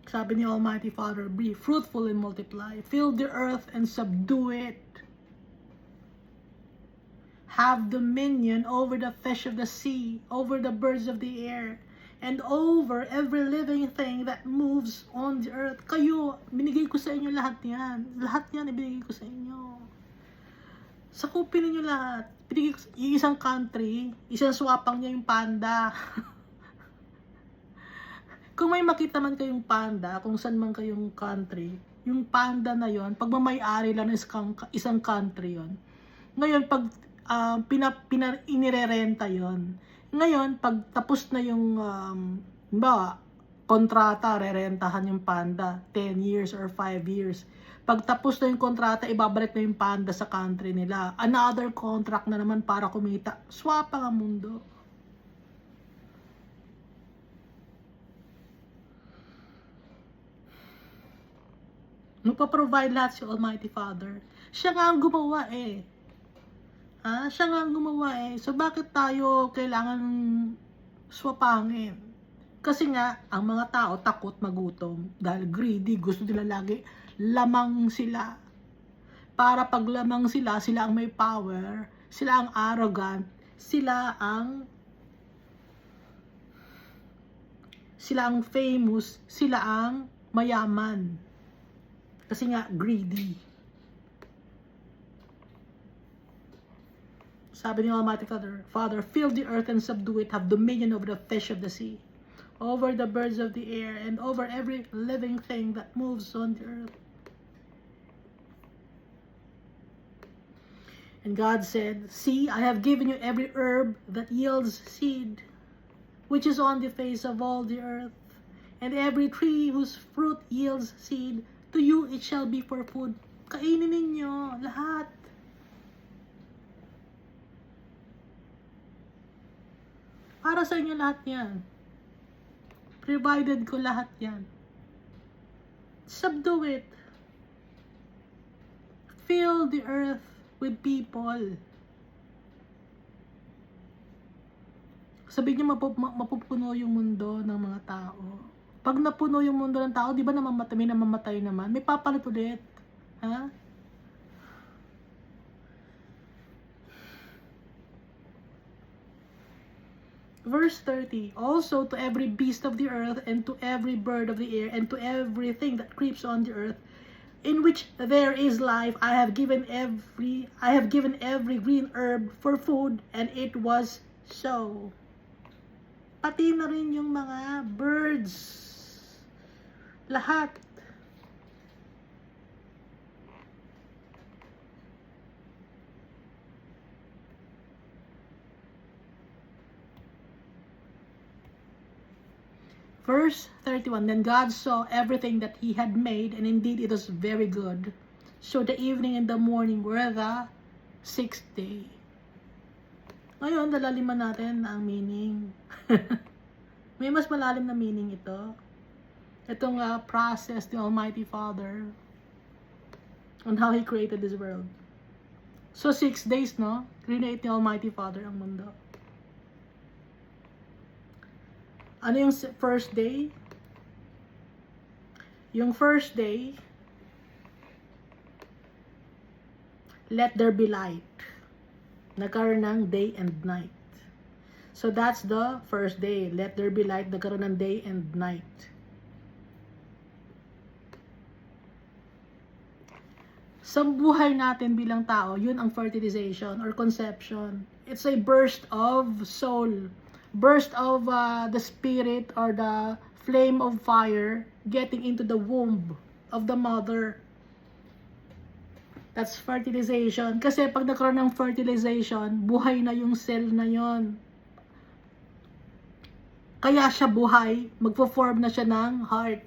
Sabi ni Almighty Father, be fruitful and multiply. Fill the earth and subdue it. Have dominion over the fish of the sea, over the birds of the air, and over every living thing that moves on the earth. Kayo, binigay ko sa inyo lahat yan. Lahat yan ibinigay ko sa inyo. Sakupin ninyo lahat. Binigay ko yung isang country, isang swapang niya yung panda. Kung may makita man kayong panda, kung saan man kayong country, yung panda na yon, pagmamayari lang ng isang country yon. Ngayon, pag inirerenta yon. Ngayon, pag tapos na yung kontrata, rerentahan yung panda, 10 years or 5 years. Pag tapos na yung kontrata, ibabalik na yung panda sa country nila. Another contract na naman para kumita. Swapang ang mundo. Magpa-provide lahat si Almighty Father. Siya nga ang gumawa eh. Siya nga ang gumawa eh. So bakit tayo kailangan swapangin? Kasi nga, ang mga tao takot magutom. Dahil greedy, gusto nila lagi lamang sila. Para pag lamang sila, sila ang may power, sila ang arrogant, sila ang famous, sila ang mayaman. Kasi nga, greedy. Sabi ni Almighty Father, fill the earth and subdue it, have dominion over the fish of the sea, over the birds of the air, and over every living thing that moves on the earth. And God said, see, I have given you every herb that yields seed, which is on the face of all the earth, and every tree whose fruit yields seed, to you it shall be for food. Kainin ninyo lahat. Para sa inyo lahat yan. Provided ko lahat yan. Subdue it. fill the earth with people. Sabi niyo mapupuno yung mundo ng mga tao. Pag napuno yung mundo ng tao, di ba namamatay naman? May papalit ulit. Ha? Verse 30, also to every beast of the earth, and to every bird of the air, and to everything that creeps on the earth, in which there is life, I have given every green herb for food, and it was so. Pati na rin yung mga birds. Lahat. Verse 31, then God saw everything that he had made, and indeed it was very good. So the evening and the morning were the sixth day. Ngayon, lalaliman natin ang meaning. May mas malalim na meaning ito. Itong process, the Almighty Father, on how He created this world. So 6 days, no? Create the Almighty Father ang mundo. Ano yung first day? Yung first day, let there be light. Nagkaroon ng day and night. So that's the first day. Let there be light. Nagkaroon ng day and night. Sa buhay natin bilang tao, yun ang fertilization or conception. It's a burst of soul. Burst of the spirit or the flame of fire getting into the womb of the mother. That's fertilization. Kasi pag nagkaroon ng fertilization, buhay na yung cell na yon. Kaya siya buhay, magpo-form na siya ng heart.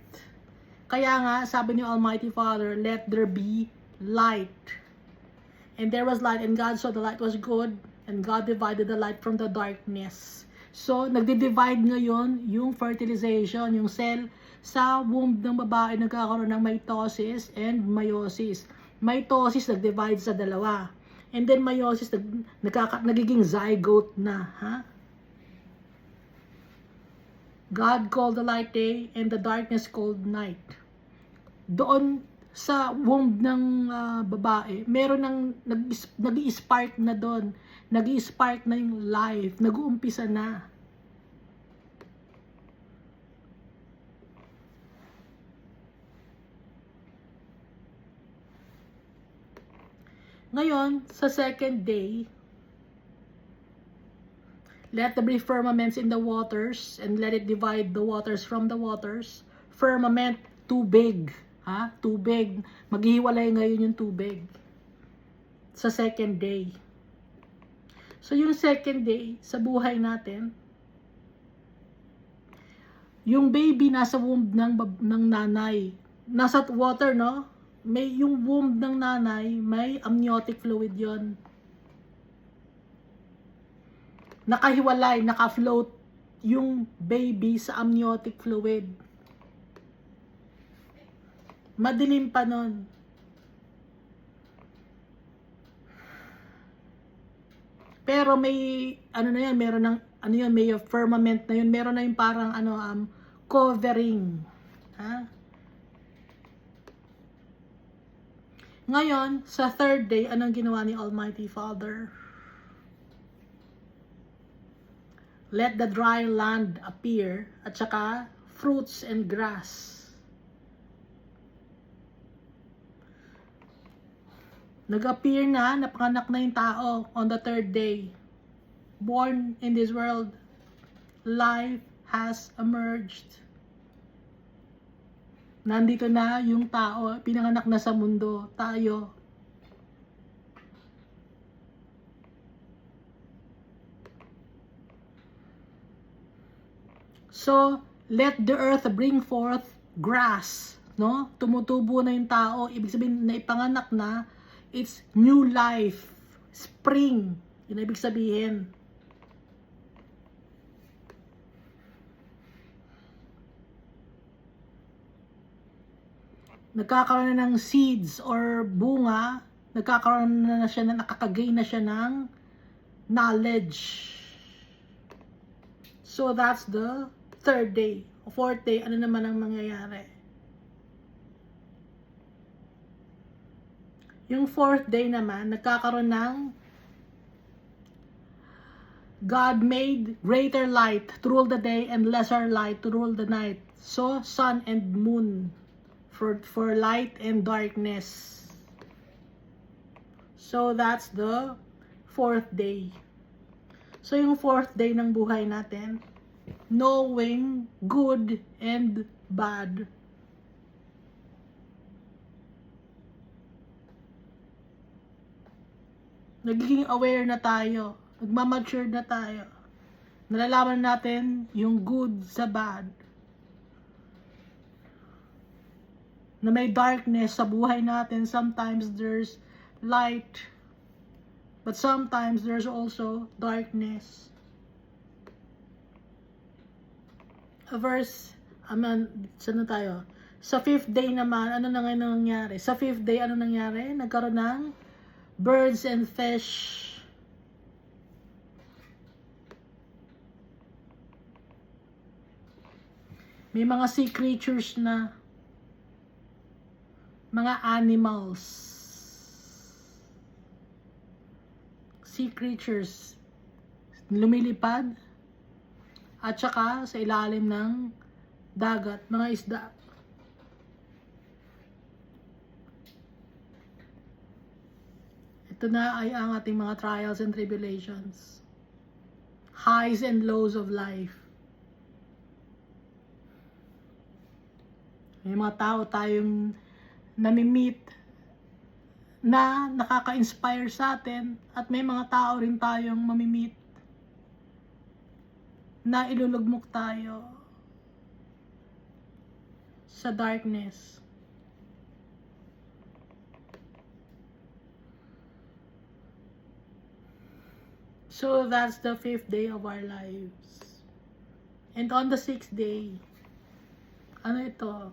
Kaya nga, sabi ni Almighty Father, let there be light. And there was light, and God saw the light was good, and God divided the light from the darkness. So, nagdi-divide ngayon yung fertilization, yung cell sa womb ng babae nagkakaroon ng mitosis and meiosis. Mitosis nag-divide sa dalawa. And then meiosis nagiging zygote na, ha? God called the light day and the darkness called night. Doon sa womb ng babae, meron ng nag-i-spark na doon. Nag-i-spark na yung life, nag-uumpisa na. Ngayon, sa second day, let there be firmaments in the waters, and let it divide the waters from the waters. Firmament, tubig. Ha? Tubig. Maghihiwalay ngayon yung tubig. Sa second day. So, yung second day, sa buhay natin, yung baby nasa womb ng nanay. Nasa water, no? May yung womb ng nanay, may amniotic fluid yon. Nakahiwalay, naka-float yung baby sa amniotic fluid. Madilim pa nun. Pero may, ano na yan, meron ng, ano yun, may firmament na yun, meron na yung parang, covering. Ha? Ngayon, sa third day, anong ginawa ni Almighty Father? Let the dry land appear, at saka fruits and grass. Nag-appear na, napanganak na yung tao on the third day. Born in this world, life has emerged. Nandito na yung tao, pinanganak na sa mundo, tayo. So, let the earth bring forth grass, no? Tumutubo na yung tao, ibig sabihin na ipanganak na, it's new life, spring, yun ibig sabihin. Nagkakaroon na ng seeds or bunga Nagkakaroon na siya, nakakagain na siya ng knowledge. So that's the third day. Fourth day, ano naman ang mangyayari? Yung fourth day naman, nagkakaroon ng God made greater light to rule the day and lesser light to rule the night. So, sun and moon for light and darkness. So, that's the fourth day. So, yung fourth day ng buhay natin, knowing good and bad. Nagiging aware na tayo. Nagmamature na tayo. Nalalaman natin yung good sa bad. Na may darkness sa buhay natin. Sometimes there's light. But sometimes there's also darkness. A verse, saan na tayo? Sa fifth day naman, ano na ngayon nangyari? Sa fifth day, ano nangyari? Nagkaroon ng birds and fish. May mga sea creatures na, mga animals. Sea creatures lumilipad at saka sa ilalim ng dagat, mga isda. Ito na ay ang ating mga trials and tribulations. Highs and lows of life. May mga tao tayong nami-meet na nakaka-inspire sa atin at may mga tao rin tayong mamimit na ilulugmok tayo sa darkness. So that's the fifth day of our lives. And on the sixth day, ano ito?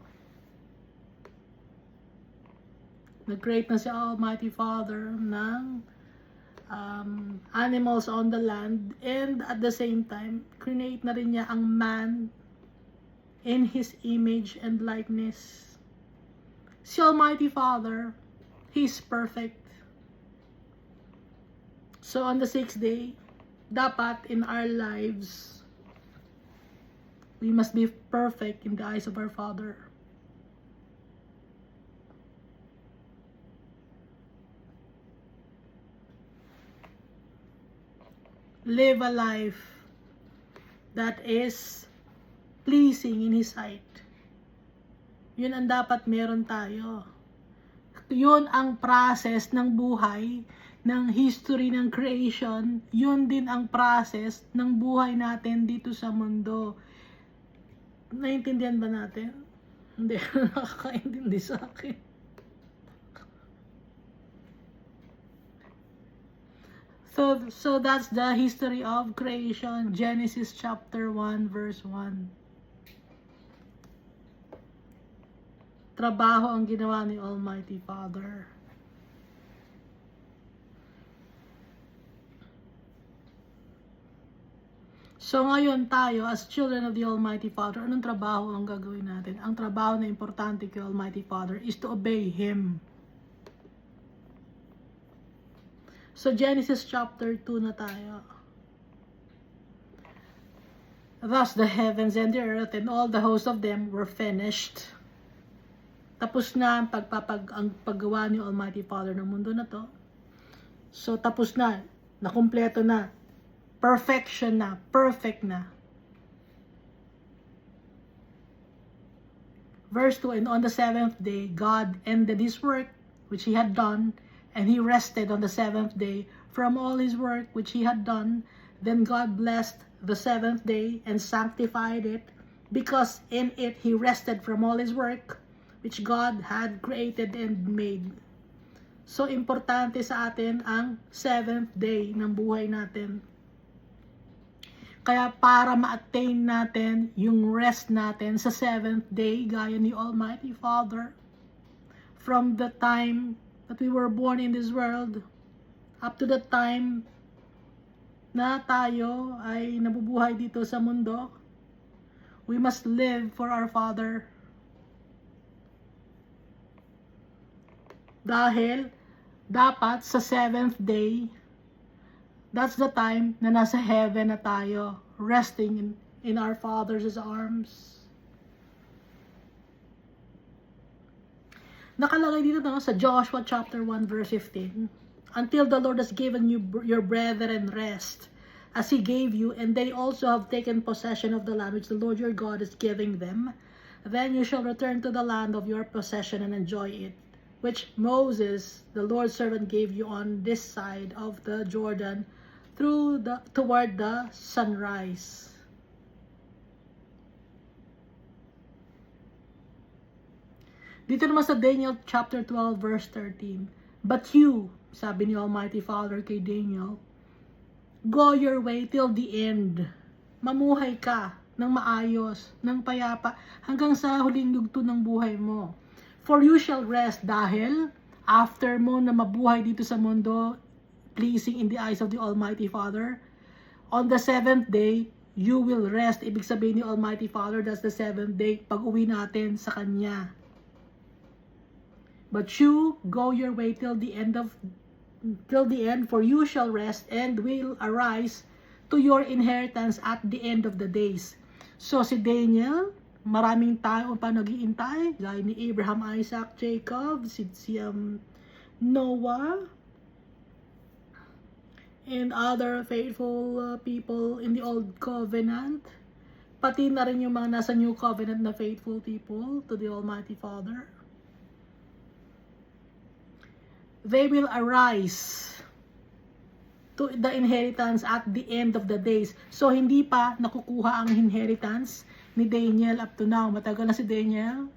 Nag-create na si Almighty Father ng animals on the land, and at the same time, create na rin niya ang man in His image and likeness. Si Almighty Father, He's perfect. So on the sixth day, dapat in our lives, we must be perfect in the eyes of our Father. Live a life that is pleasing in His sight. Yun ang dapat meron tayo. Yun ang process ng buhay, ng history ng creation. Yun din ang process ng buhay natin dito sa mundo. Naiintindihan ba natin? Hindi, nakakaintindi sa akin. So that's the history of creation. Genesis chapter 1 verse 1. Trabaho ang ginawa ni Almighty Father. So ngayon tayo, as children of the Almighty Father, anong trabaho ang gagawin natin? Ang trabaho na importante kay Almighty Father is to obey Him. So Genesis chapter 2 na tayo. Thus the heavens and the earth and all the hosts of them were finished. Tapos na ang paggawa ni Almighty Father ng mundo na to. So tapos na, nakumpleto na, perfection na, perfect na. Verse 2, and on the seventh day, God ended His work which He had done, and He rested on the seventh day from all His work which He had done. Then God blessed the seventh day and sanctified it, because in it He rested from all His work which God had created and made. So, importante sa atin ang seventh day ng buhay natin. Kaya para ma-attain natin yung rest natin sa seventh day, gaya ni Almighty Father, from the time that we were born in this world, up to the time na tayo ay nabubuhay dito sa mundo, we must live for our Father. Dahil dapat sa 7th day, that's the time na nasa heaven na tayo, resting in our Father's arms. Nakalagay dito sa Joshua chapter 1 verse 15, until the Lord has given you your brethren rest, as He gave you, and they also have taken possession of the land which the Lord your God is giving them, then you shall return to the land of your possession and enjoy it, which Moses, the Lord's servant, gave you on this side of the Jordan, toward the sunrise. Dito naman sa Daniel chapter 12 verse 13, but you, sabi ni Almighty Father kay Daniel, go your way till the end. Mamuhay ka ng maayos, ng payapa, hanggang sa huling yugto ng buhay mo. For you shall rest, dahil after mo na mabuhay dito sa mundo, pleasing in the eyes of the Almighty Father, on the 7th day, you will rest. Ibig sabihin ni Almighty Father, that's the 7th day, pag-uwi natin sa Kanya. But you go your way till the end, for you shall rest and will arise to your inheritance at the end of the days. So si Daniel, maraming tao pa nag-iintay, gaya ni Abraham, Isaac, Jacob, si Noah, and other faithful people in the Old Covenant, pati na rin yung mga nasa New Covenant na faithful people to the Almighty Father. They will arise to the inheritance at the end of the days. So, hindi pa nakukuha ang inheritance ni Daniel up to now. Matagal na si Daniel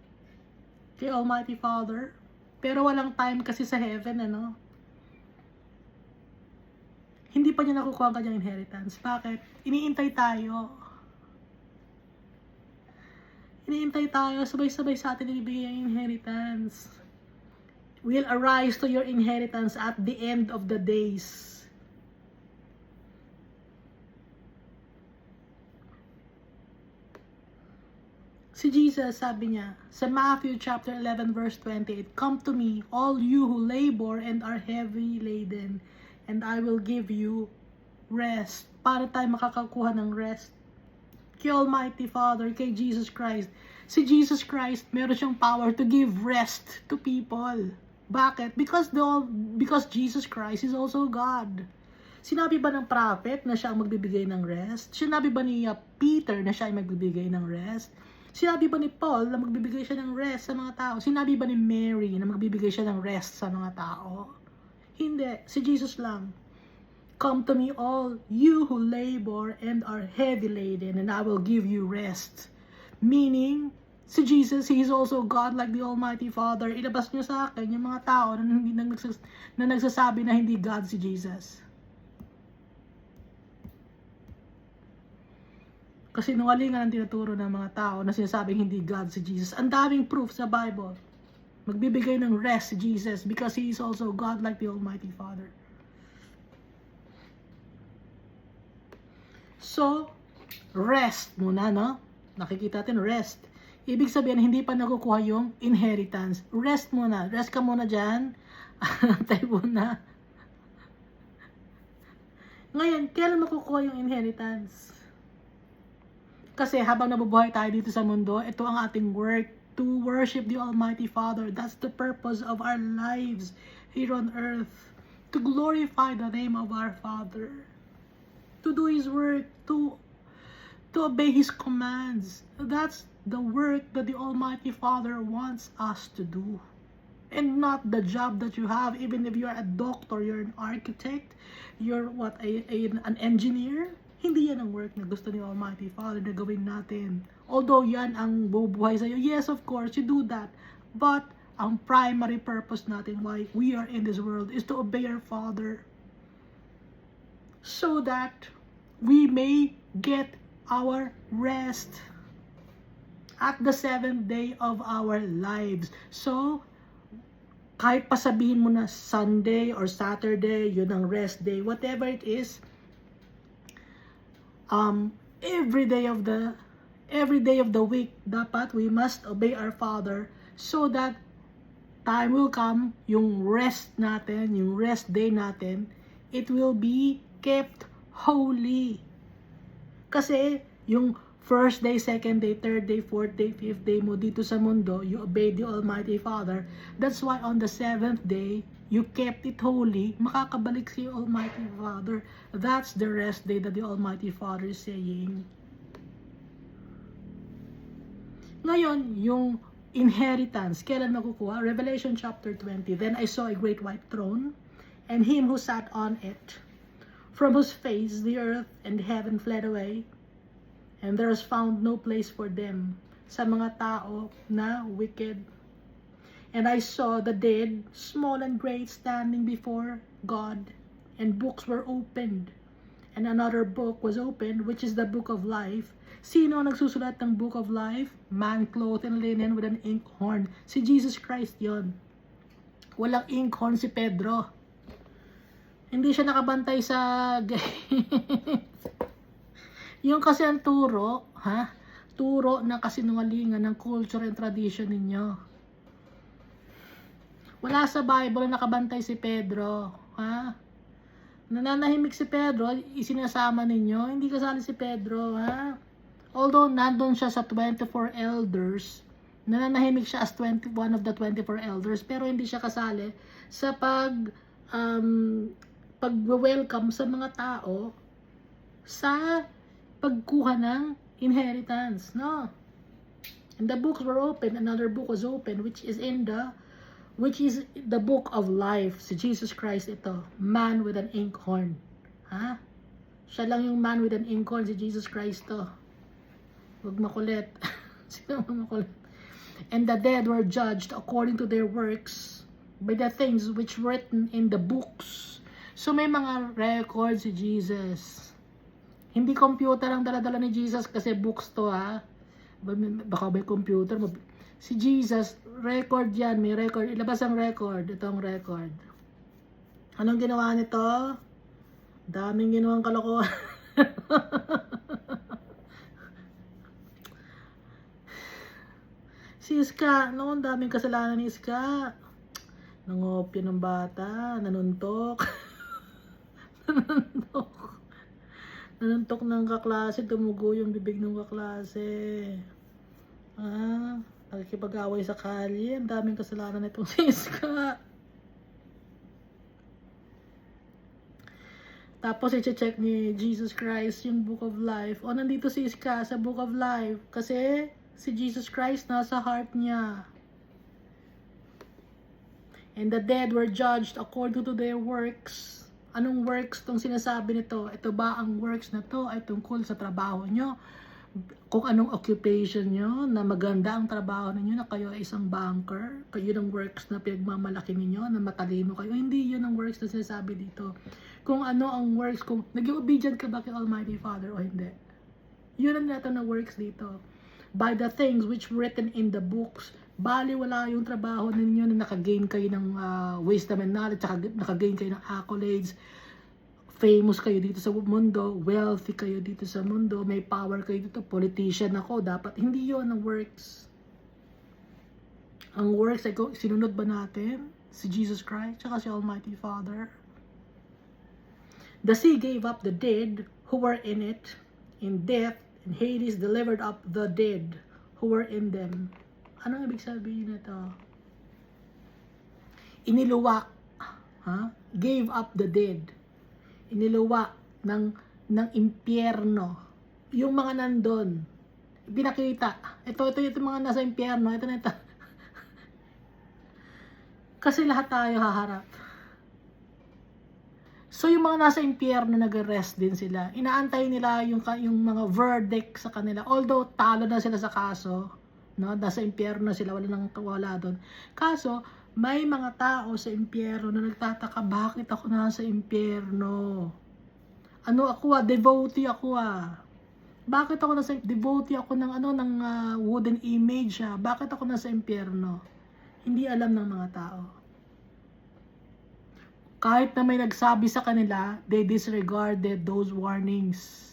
kay Almighty Father. Pero walang time kasi sa heaven, ano? Hindi pa niya nakukuha ang kanyang inheritance. Bakit? Iniintay tayo. Iniintay tayo. Sabay-sabay sa atin ibibigay ang inheritance. Will arise to your inheritance at the end of the days. Si Jesus, sabi niya, sa Matthew chapter 11 verse 28, come to me, all you who labor and are heavy laden, and I will give you rest. Para tayo makakakuha ng rest. Kay Almighty Father, kay Jesus Christ. Si Jesus Christ, meron siyang power to give rest to people. Bakit? Because Jesus Christ is also God. Sinabi ba ng prophet na siya ang magbibigay ng rest? Sinabi ba ni Peter na siya ang magbibigay ng rest? Sinabi ba ni Paul na magbibigay siya ng rest sa mga tao? Sinabi ba ni Mary na magbibigay siya ng rest sa mga tao? Hindi. Si Jesus lang. Come to me all you who labor and are heavy laden, and I will give you rest. Meaning, si Jesus, He is also God like the Almighty Father. Ilabas niyo sa akin yung mga tao na nagsasabi na hindi God si Jesus. Kasi nungalingan ang tinuturo ng mga tao na sinasabing hindi God si Jesus. Ang daming proof sa Bible. Magbibigay ng rest si Jesus because He is also God like the Almighty Father. So, rest muna, no? Nakikita natin, rest. Ibig sabihin, hindi pa nakukuha yung inheritance. Rest muna. Rest ka muna dyan. Antay muna. Ngayon, kailan makukuha yung inheritance? Kasi habang nabubuhay tayo dito sa mundo, ito ang ating work, to worship the Almighty Father. That's the purpose of our lives here on earth. To glorify the name of our Father. To do His work, to obey His commands. That's the work that the Almighty Father wants us to do. And not the job that you have, even if you're a doctor, you're an architect, you're an engineer. Hindi yan ang work na gusto ni Almighty Father na gawin natin. Although yan ang bubuhay sa'yo, yes, of course, you do that. But ang primary purpose natin why we are in this world is to obey our Father. So that we may get our rest at the 7th day of our lives. So, kahit pa sabihin mo na Sunday or Saturday, yun ang rest day, whatever it is, every day of the week, dapat we must obey our Father so that time will come, yung rest natin, yung rest day natin, it will be kept holy. Kasi yung first day, second day, third day, fourth day, fifth day mo dito sa mundo, you obey the Almighty Father. That's why on the seventh day, you kept it holy, makakabalik si Almighty Father. That's the rest day that the Almighty Father is saying. Ngayon, yung inheritance, kailan makukuha? Revelation chapter 20. Then I saw a great white throne, and him who sat on it, from whose face the earth and heaven fled away, and there is found no place for them, sa mga tao na wicked. And I saw the dead, small and great, standing before God, and books were opened. And another book was opened, which is the book of life. Sino ang nagsusulat ng book of life? Man clothed in linen with an inkhorn. Si Jesus Christ yon. Walang inkhorn si Pedro. Hindi siya nakabantay sa yung kasi ang turo, turo na kasinungalingan ng culture and tradition ninyo. Wala sa Bible na nakabantay si Pedro, Nananahimik si Pedro, isinasama ninyo, hindi kasali si Pedro, Although nandun siya sa 24 elders, nananahimik siya as one of the 24 elders, pero hindi siya kasali sa pag-welcome sa mga tao sa pagkuha ng inheritance, no? And the books were open, another book was open, which is the book of life. Si Jesus Christ ito, man with an inkhorn. Siya lang yung man with an inkhorn, si Jesus Christ to. Huwag makulit. Sino makulit? And the dead were judged according to their works by the things which written in the books. So may mga records si Jesus. Hindi computer ang dala-dala ni Jesus kasi books to, Baka may computer. Si Jesus, record yan. May record. Ilabas ang record. Ito ang record. Anong ginawa nito? Daming ginawang kalokohan. Si Iska, noon daming kasalanan ni Iska. Nangopya ng bata, nanuntok. Nanuntok ng kaklase, tumugo yung bibig ng kaklase. Nagkikipag-away sa kalye, ang daming kasalanan nitong si Iska. Tapos i-check ni Jesus Christ yung Book of Life. Nandito si Iska sa Book of Life kasi si Jesus Christ nasa heart niya. And the dead were judged according to their works. Anong works tong sinasabi nito? Ito ba ang works na to ay tungkol sa trabaho nyo? Kung anong occupation nyo, na maganda ang trabaho ninyo, na kayo ay isang banker, kayo ng works na pinagmamalaki ninyo, na matalino kayo. Hindi yun ang works na sinasabi dito. Kung ano ang works, kung naging obedient ka ba kay Almighty Father o hindi. Yun ang nato na works dito. By the things which written in the books, bali wala yung trabaho ninyo na nakagain kayo ng wisdom and knowledge, nakagain kayo ng accolades, famous kayo dito sa mundo, wealthy kayo dito sa mundo, may power kayo dito, politician ako, dapat hindi yon ang works. Ang works ay sinunod ba natin? Si Jesus Christ, tsaka si Almighty Father. The sea gave up the dead who were in it, in death, and Hades delivered up the dead who were in them. Ano ibig sabihin nito? Iniluwak, gave up the dead. Iniluwak ng impyerno. Yung mga nandun, pinakita. Ito mga nasa impyerno. Ito. Kasi lahat tayo haharap. So yung mga nasa impyerno nag-rest din sila. Inaantay nila yung mga verdict sa kanila. Although talo na sila sa kaso, no? Nasa impyerno na sila, wala doon. Kaso may mga tao sa impyerno na nagtataka, bakit ako nasa impyerno? Ano ako devotee ako Bakit ako nasa devotee ako ng wooden image Bakit ako nasa impyerno? Hindi alam ng mga tao. Kahit na may nagsabi sa kanila, they disregarded those warnings.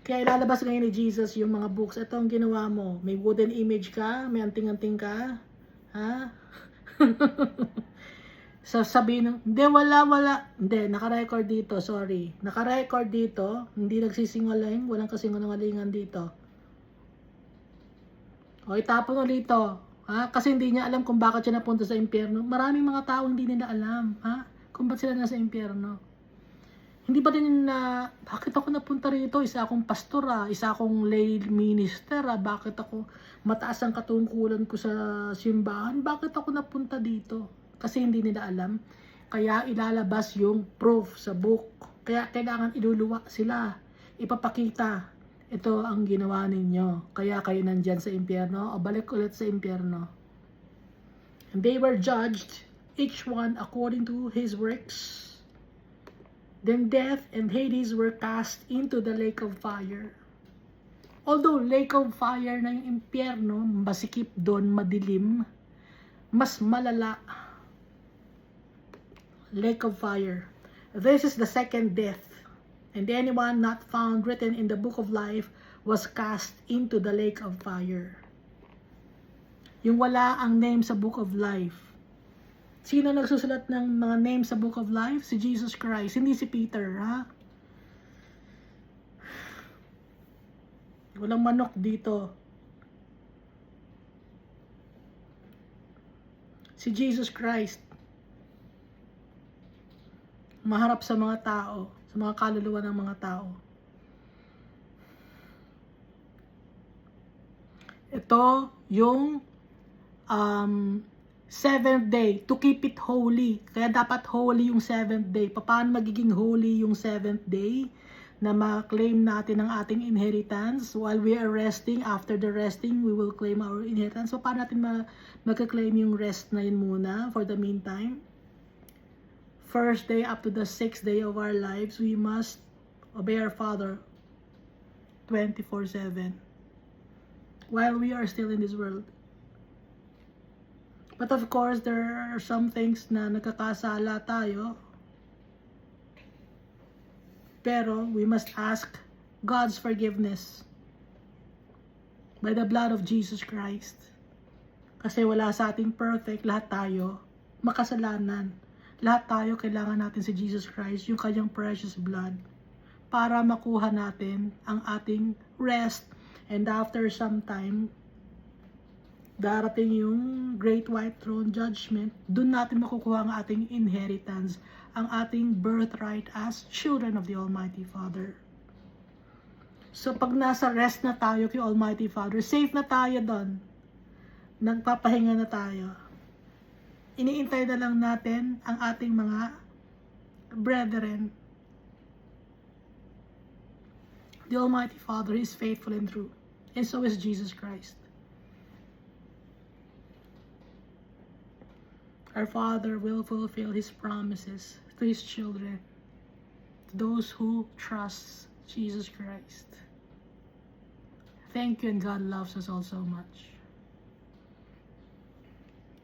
Kaya ilalabas ngayon ni Jesus yung mga books. Ito ang ginawa mo. May wooden image ka? May anting-anting ka? Ha? Sasabihin, hindi, wala. Hindi, naka-record dito, sorry. Naka-record dito, hindi nagsisingaling, walang kasingalingan dito. O, itapon ulit ito. Ha? Kasi hindi niya alam kung bakit siya napunta sa impyerno. Maraming mga tao hindi nila alam, ha? Kung ba't sila nasa impyerno. Hindi ba din na, bakit ako napunta rito? Isa akong pastor, isa akong lay minister, bakit ako mataas ang katungkulan ko sa simbahan? Bakit ako napunta dito? Kasi hindi nila alam. Kaya ilalabas yung proof sa book. Kaya kailangan iluluwa sila. Ipapakita. Ito ang ginawa ninyo. Kaya kayo nandyan sa impyerno. O balik ulit sa impyerno. And they were judged, each one according to his works. Then death and Hades were cast into the lake of fire. Although lake of fire na yung impyerno, masikip doon, madilim, mas malala. Lake of fire. This is the second death. And anyone not found written in the book of life was cast into the lake of fire. Yung wala ang name sa book of life. Sino nagsusulat ng mga name sa book of life? Si Jesus Christ, hindi si Peter, ha? Walang manok dito. Si Jesus Christ. Maharap sa mga tao, sa mga kaluluwa ng mga tao. Ito yung seventh day, to keep it holy. Kaya dapat holy yung seventh day. Paano magiging holy yung seventh day? Na ma-claim natin ang ating inheritance. While we are resting, after the resting, we will claim our inheritance. So paano natin mag-claim yung rest na yun muna for the meantime? First day up to the 6th day of our lives, we must obey our Father 24/7 while we are still in this world. But of course, there are some things na nagkakasala tayo. Pero we must ask God's forgiveness by the blood of Jesus Christ. Kasi wala sa ating perfect, lahat tayo makasalanan. Lahat tayo kailangan natin si Jesus Christ, yung kanyang precious blood, para makuha natin ang ating rest. And after some time, darating yung Great White Throne Judgment, dun natin makukuha ang ating inheritance, ang ating birthright as children of the Almighty Father. So pag nasa rest na tayo kay Almighty Father, safe na tayo doon. Nagpapahinga na tayo. Iniintay na lang natin ang ating mga brethren. The Almighty Father is faithful and true, and so is Jesus Christ. Our Father will fulfill His promises to His children, to those who trust Jesus Christ. Thank you, and God loves us all so much.